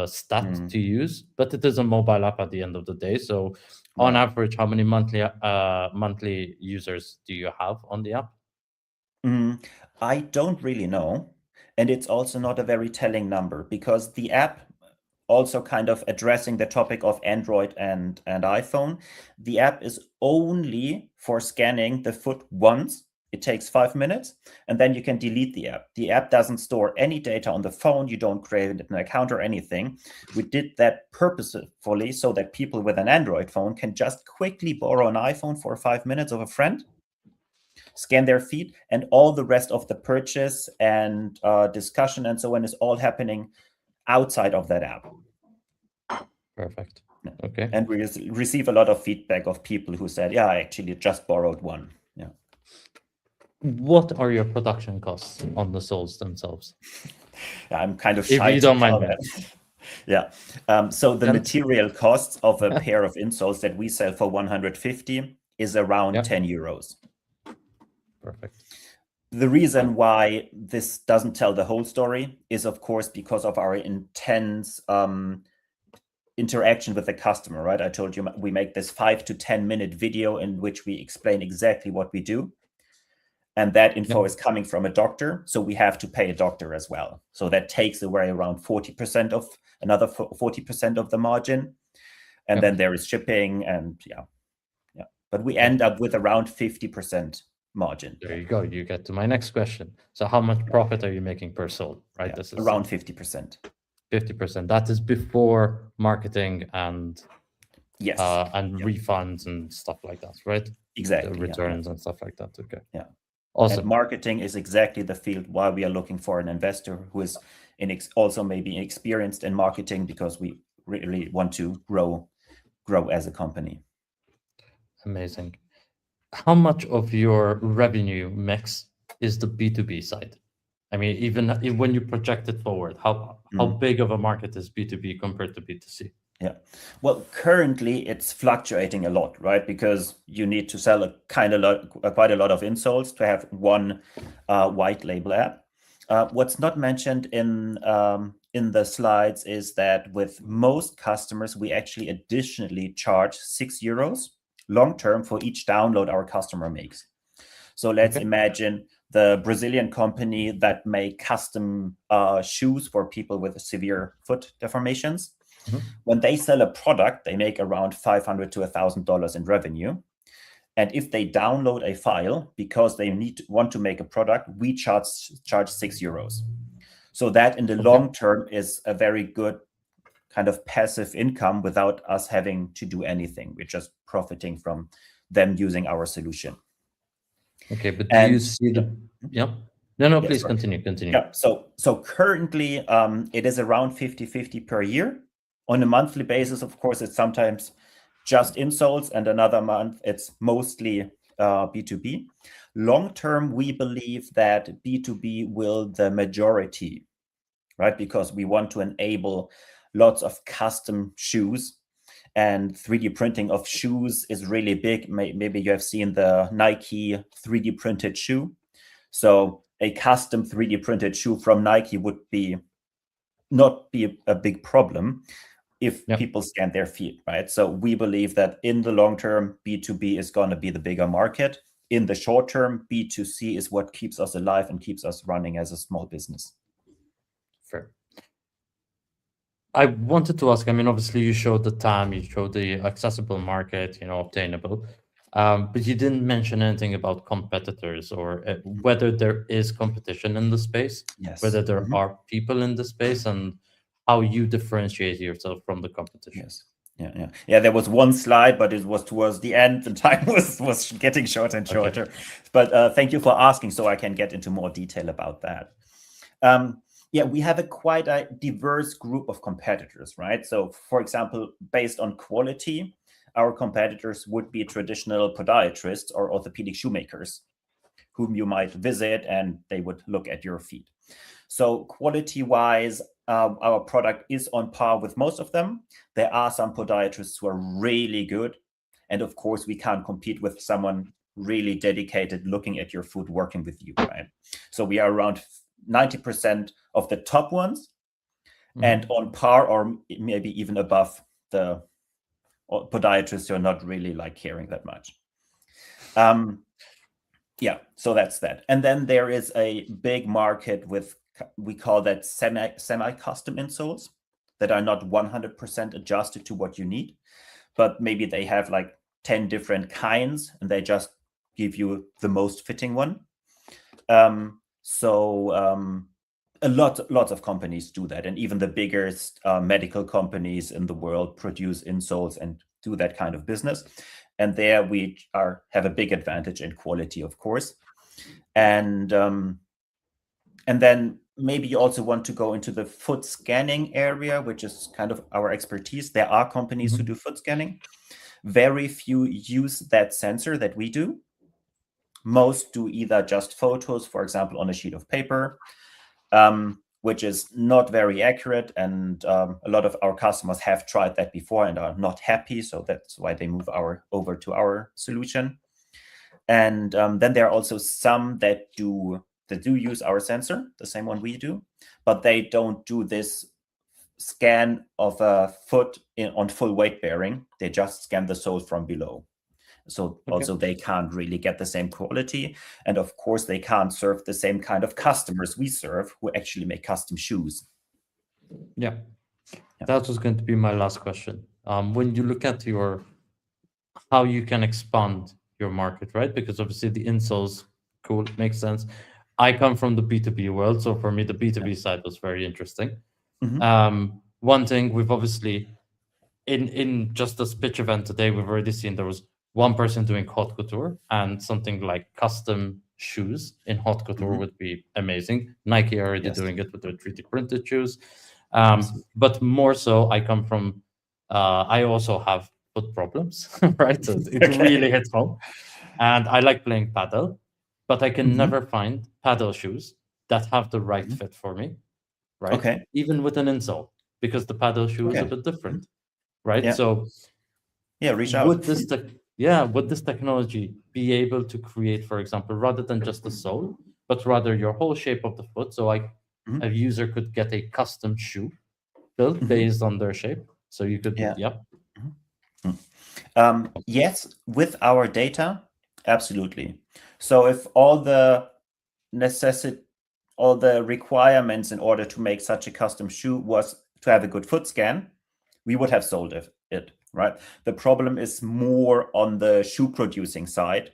S2: stat to use, but it is a mobile app at the end of the day. So on average, how many monthly users do you have on the app?
S7: I don't really know. And it's also not a very telling number, because the app also kind of addressing the topic of Android and iPhone. The app is only for scanning the foot once. It takes 5 minutes, and then you can delete the app. The app doesn't store any data on the phone. You don't create an account or anything. We did that purposefully so that people with an Android phone can just quickly borrow an iPhone for 5 minutes of a friend, scan their feet, and all the rest of the purchase and discussion and so on is all happening outside of that app.
S2: Perfect. Okay.
S7: And we receive a lot of feedback of people who said, I actually just borrowed one. Yeah.
S2: What are your production costs on the soles themselves?
S7: I'm kind of shy.
S2: If you don't mind that.
S7: Yeah. So the material costs of a pair of insoles that we sell for 150 is around 10 euros.
S2: Perfect.
S7: The reason why this doesn't tell the whole story is, of course, because of our intense interaction with the customer, right? I told you we make this 5 to 10 minute video in which we explain exactly what we do. And that info is coming from a doctor. So we have to pay a doctor as well. So that takes away around 40% of another 40% of the margin. And then there is shipping and but we end up with around 50% margin.
S2: There you go. You get to my next question. So how much profit are you making per sold, right?
S7: Yeah,
S2: this is
S7: around 50%.
S2: 50%. That is before marketing and
S7: and
S2: refunds and stuff like that, right?
S7: Exactly.
S2: The returns and stuff like that. Okay.
S7: Yeah.
S2: Awesome.
S7: And marketing is exactly the field why we are looking for an investor who is also maybe experienced in marketing, because we really want to grow as a company.
S2: Amazing. How much of your revenue mix is the B2B side? I mean, even when you project it forward, how big of a market is B2B compared to B2C?
S7: Yeah, well, currently it's fluctuating a lot, right? Because you need to sell quite a lot of insoles to have one white label app. What's not mentioned in the slides is that with most customers, we actually additionally charge €6 long-term for each download our customer makes. So let's imagine the Brazilian company that make custom shoes for people with severe foot deformations. When they sell a product, they make around $500 to $1,000 in revenue. And if they download a file because they want to make a product, we charge €6. So that in the long term is a very good kind of passive income without us having to do anything. We're just profiting from them using our solution.
S2: Okay, but do you see the... No, please continue.
S7: Yeah, so currently it is around 50-50 per year. On a monthly basis, of course, it's sometimes just insoles, and another month it's mostly B2B. Long term, we believe that B2B will the majority, right? Because we want to enable lots of custom shoes, and 3D printing of shoes is really big. Maybe you have seen the Nike 3D printed shoe. So a custom 3D printed shoe from Nike would not be a big problem if people scan their feet, right? So we believe that in the long term, B2B is going to be the bigger market. In the short term, B2C is what keeps us alive and keeps us running as a small business.
S2: Fair. I wanted to ask, I mean, obviously you showed the TAM, you showed the accessible market, obtainable, but you didn't mention anything about competitors or whether there is competition in the space, whether there are people in the space, and how you differentiate yourself from the competition.
S7: Yeah. There was one slide, but it was towards the end. The time was getting shorter and shorter. Okay. But thank you for asking, so I can get into more detail about that. We have quite a diverse group of competitors, right? So, for example, based on quality, our competitors would be traditional podiatrists or orthopedic shoemakers, whom you might visit and they would look at your feet. So quality-wise, our product is on par with most of them. There are some podiatrists who are really good. And of course, we can't compete with someone really dedicated looking at your foot, working with you, right? So we are around 90% of the top ones and on par or maybe even above the podiatrists who are not really caring that much. So that's that. And then there is a big market with, we call that semi-custom insoles that are not 100% adjusted to what you need, but maybe they have 10 different kinds and they just give you the most fitting one. Lots of companies do that, and even the biggest medical companies in the world produce insoles and do that kind of business. And there we have a big advantage in quality, of course. And then maybe you also want to go into the foot scanning area, which is kind of our expertise. There are companies who do foot scanning. Very few use that sensor that we do. Most do either just photos, for example, on a sheet of paper, which is not very accurate. And a lot of our customers have tried that before and are not happy. So that's why they move over to our solution. And then there are also some that do use our sensor, the same one we do, but they don't do this scan of a foot on full weight bearing. They just scan the sole from below. So also they can't really get the same quality. And of course, they can't serve the same kind of customers we serve who actually make custom shoes.
S2: Yeah. That was going to be my last question. When you look at how you can expand your market, right? Because obviously the insoles, cool, makes sense. I come from the B2B world, so for me, the B2B side was very interesting. One thing we've obviously, in just this pitch event today, we've already seen there was one person doing haute couture, and something like custom shoes in haute couture would be amazing. Nike are already doing it with their 3D printed shoes. But more so, I come from, I also have foot problems, right? So it really hits home. And I like playing paddle, but I can never find paddle shoes that have the right fit for me, right?
S7: Okay.
S2: Even with an insole, because the paddle shoe is a bit different, right? So
S7: reach out.
S2: would this technology be able to create, for example, rather than just the sole, but rather your whole shape of the foot, so a user could get a custom shoe built based on their shape? So you could,
S7: yes, with our data, absolutely. So if all the requirements in order to make such a custom shoe was to have a good foot scan, we would have sold it, right? The problem is more on the shoe producing side.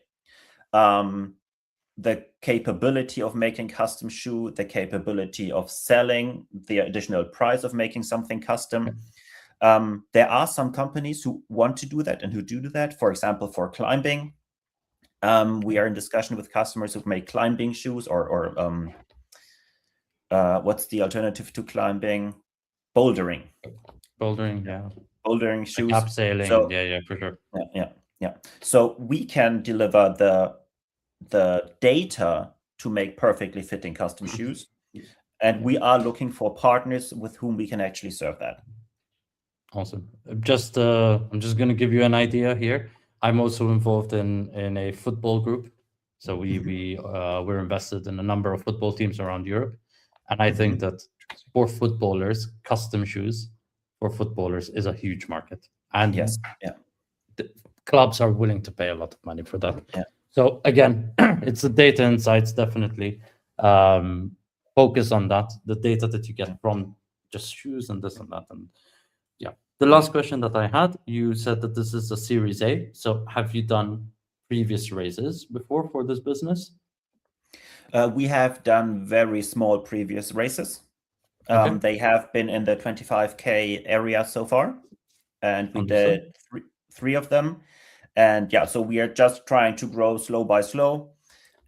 S7: The capability of making custom shoe, the capability of selling, the additional price of making something custom. There are some companies who want to do that and who do that. For example, for climbing, we are in discussion with customers who make climbing shoes, or what's the alternative to climbing? Bouldering. Bouldering shoes.
S2: Like abseiling,
S7: so,
S2: for sure.
S7: Yeah. So we can deliver the data to make perfectly fitting custom shoes, and we are looking for partners with whom we can actually serve that.
S2: Awesome. I'm just going to give you an idea here. I'm also involved in a football group, so we're invested in a number of football teams around Europe, and I think that for footballers, custom shoes for footballers is a huge market, and the clubs are willing to pay a lot of money for that. So again, it's the data insights, definitely. Focus on that, the data that you get from just shoes and this and that. And the last question that I had, you said that this is a Series A. So have you done previous raises before for this business?
S7: We have done very small previous raises. They have been in the 25K area so far, and we did three of them. And so we are just trying to grow slow by slow.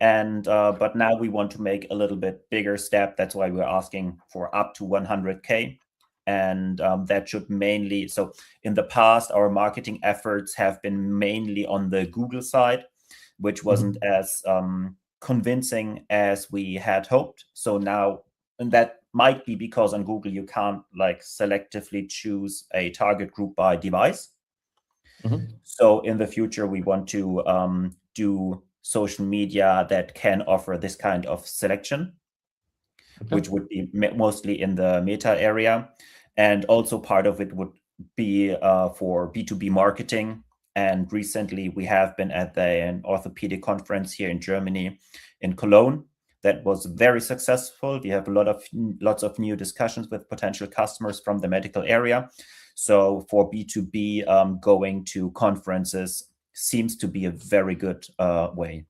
S7: And but now we want to make a little bit bigger step. That's why we're asking for up to 100K. And that should mainly, so in the past, our marketing efforts have been mainly on the Google side, which wasn't as convincing as we had hoped. So now, and that might be because on Google, you can't like selectively choose a target group by device. So in the future, we want to do social media that can offer this kind of selection, which would be mostly in the Meta area. And also part of it would be for B2B marketing. And recently we have been at an orthopedic conference here in Germany, in Cologne. That was very successful. We have lots of new discussions with potential customers from the medical area. So for B2B, going to conferences seems to be a very good way.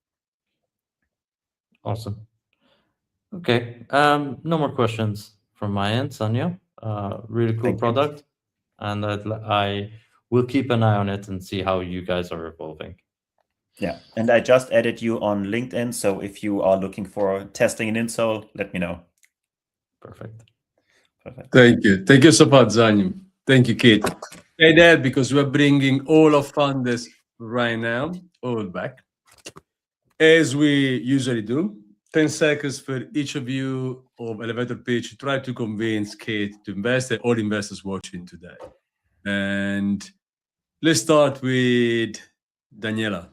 S2: Awesome. Okay. No more questions from my end, Sanya. Really cool product. And I will keep an eye on it and see how you guys are evolving.
S7: Yeah. And I just added you on LinkedIn. So if you are looking for testing an insole, let me know.
S2: Perfect.
S1: Thank you. Thank you so much, Zanyu. Thank you, Kate. Say that because we're bringing all of funders right now, all back. As we usually do, 10 seconds for each of you of elevator pitch. Try to convince Kate to invest, and all investors watching today. And let's start with Daniela.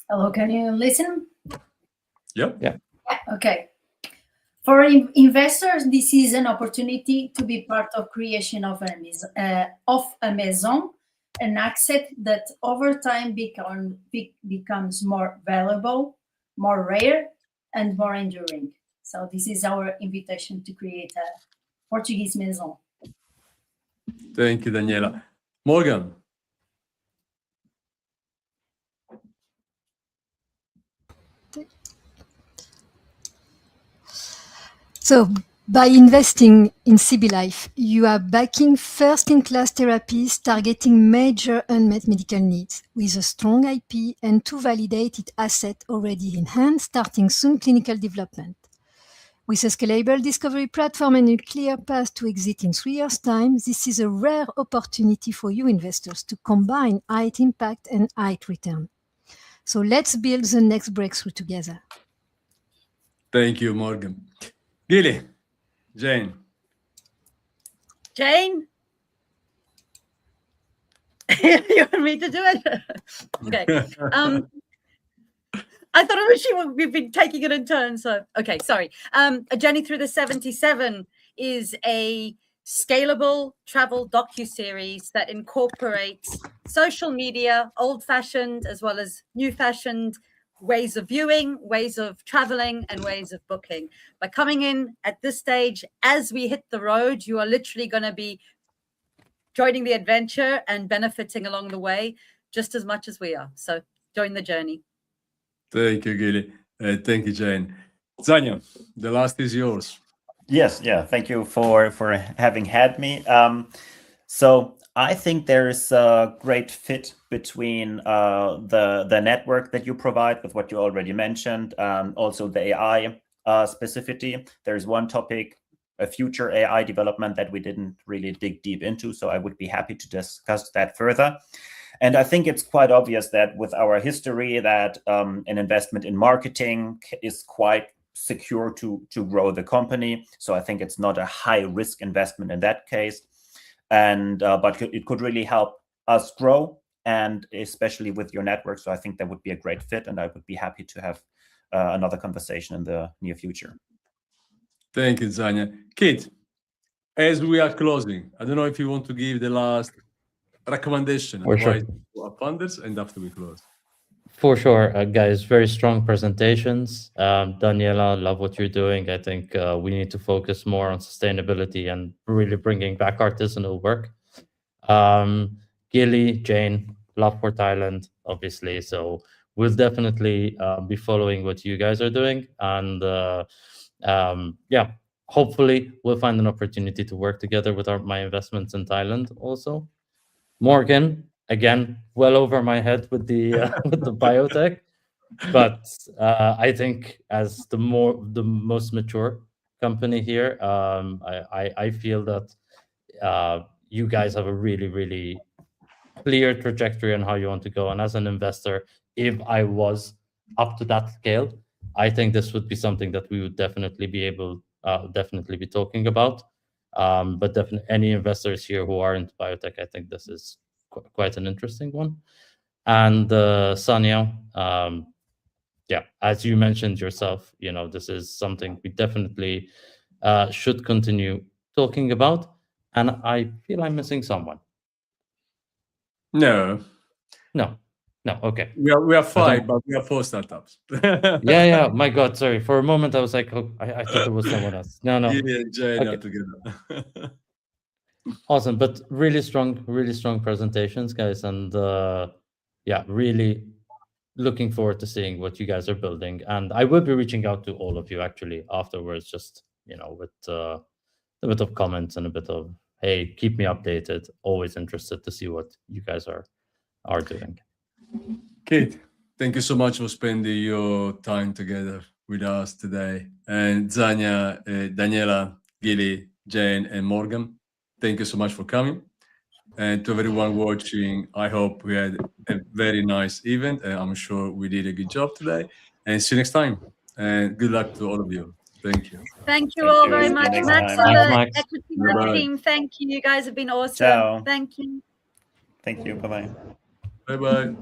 S4: Hello, can you listen?
S1: Yep.
S2: Yeah.
S4: Okay. For investors, this is an opportunity to be part of creation of a maison, an asset that over time becomes more valuable, more rare, and more enduring. So this is our invitation to create a Portuguese maison.
S1: Thank you, Daniela. Morgan.
S5: So by investing in CB Life, you are backing first-in-class therapies targeting major unmet medical needs with a strong IP and 2 validated assets already in hand, starting soon clinical development. With a scalable discovery platform and a clear path to exit in 3 years' time, this is a rare opportunity for you investors to combine high impact and high return. So let's build the next breakthrough together.
S1: Thank you, Morgan. Gilly, Jane.
S6: Jane? You want me to do it? Okay. I thought we've been taking it in turns. So, okay, sorry. A Journey Through the 77 is a scalable travel docuseries that incorporates social media, old-fashioned as well as new-fashioned ways of viewing, ways of traveling, and ways of booking. By coming in at this stage, as we hit the road, you are literally going to be joining the adventure and benefiting along the way just as much as we are. So join the journey.
S1: Thank you, Gilly. Thank you, Jane. Zanya, the last is yours.
S7: Yes, yeah. Thank you for having had me. So I think there's a great fit between the network that you provide with what you already mentioned, also the AI specificity. There's one topic, a future AI development that we didn't really dig deep into, so I would be happy to discuss that further. And I think it's quite obvious that with our history that an investment in marketing is quite secure to grow the company. So I think it's not a high risk investment in that case. And but it could really help us grow, and especially with your network. So I think that would be a great fit, and I would be happy to have another conversation in the near future.
S1: Thank you, Zanya. Kit, as we are closing, I don't know if you want to give the last recommendation
S2: For sure.
S1: to our funders, and after we close.
S2: For sure, guys, very strong presentations. Daniela, love what you're doing. I think we need to focus more on sustainability and really bringing back artisanal work. Gilly, Jane, love for Thailand, obviously. So we'll definitely be following what you guys are doing. And yeah, hopefully we'll find an opportunity to work together with my investments in Thailand also. Morgan, again, well over my head with the with the biotech, but I think as the most mature company here, I feel that you guys have a really clear trajectory on how you want to go. And as an investor, if I was up to that scale, I think this would be something that we would definitely be talking about. But definitely any investors here who are into biotech, I think this is quite an interesting one. And Sanya, yeah, as you mentioned yourself, this is something we definitely should continue talking about. And I feel I'm missing someone.
S1: No.
S2: Okay.
S1: We are 5, but we are 4 startups.
S2: yeah. My God, sorry. For a moment, I was like, oh, I thought there was someone else. No.
S1: Gilly and Jane
S2: Okay.
S1: are together.
S2: Awesome, but really strong presentations, guys, and yeah, really looking forward to seeing what you guys are building. And I will be reaching out to all of you actually afterwards, just with a bit of comments and a bit of, hey, keep me updated. Always interested to see what you guys are doing.
S1: Kate, thank you so much for spending your time together with us today. And Zanya, Daniela, Gilly, Jane, and Morgan, thank you so much for coming. And to everyone watching, I hope we had a very nice event, and I'm sure we did a good job today. And see you next time. And good luck to all of you. Thank you.
S6: Thank you all very much, Max and the EquityMatch team. Thank you. You guys have been awesome.
S7: Ciao.
S6: Thank you.
S7: Thank you. Bye-bye.
S1: Bye-bye.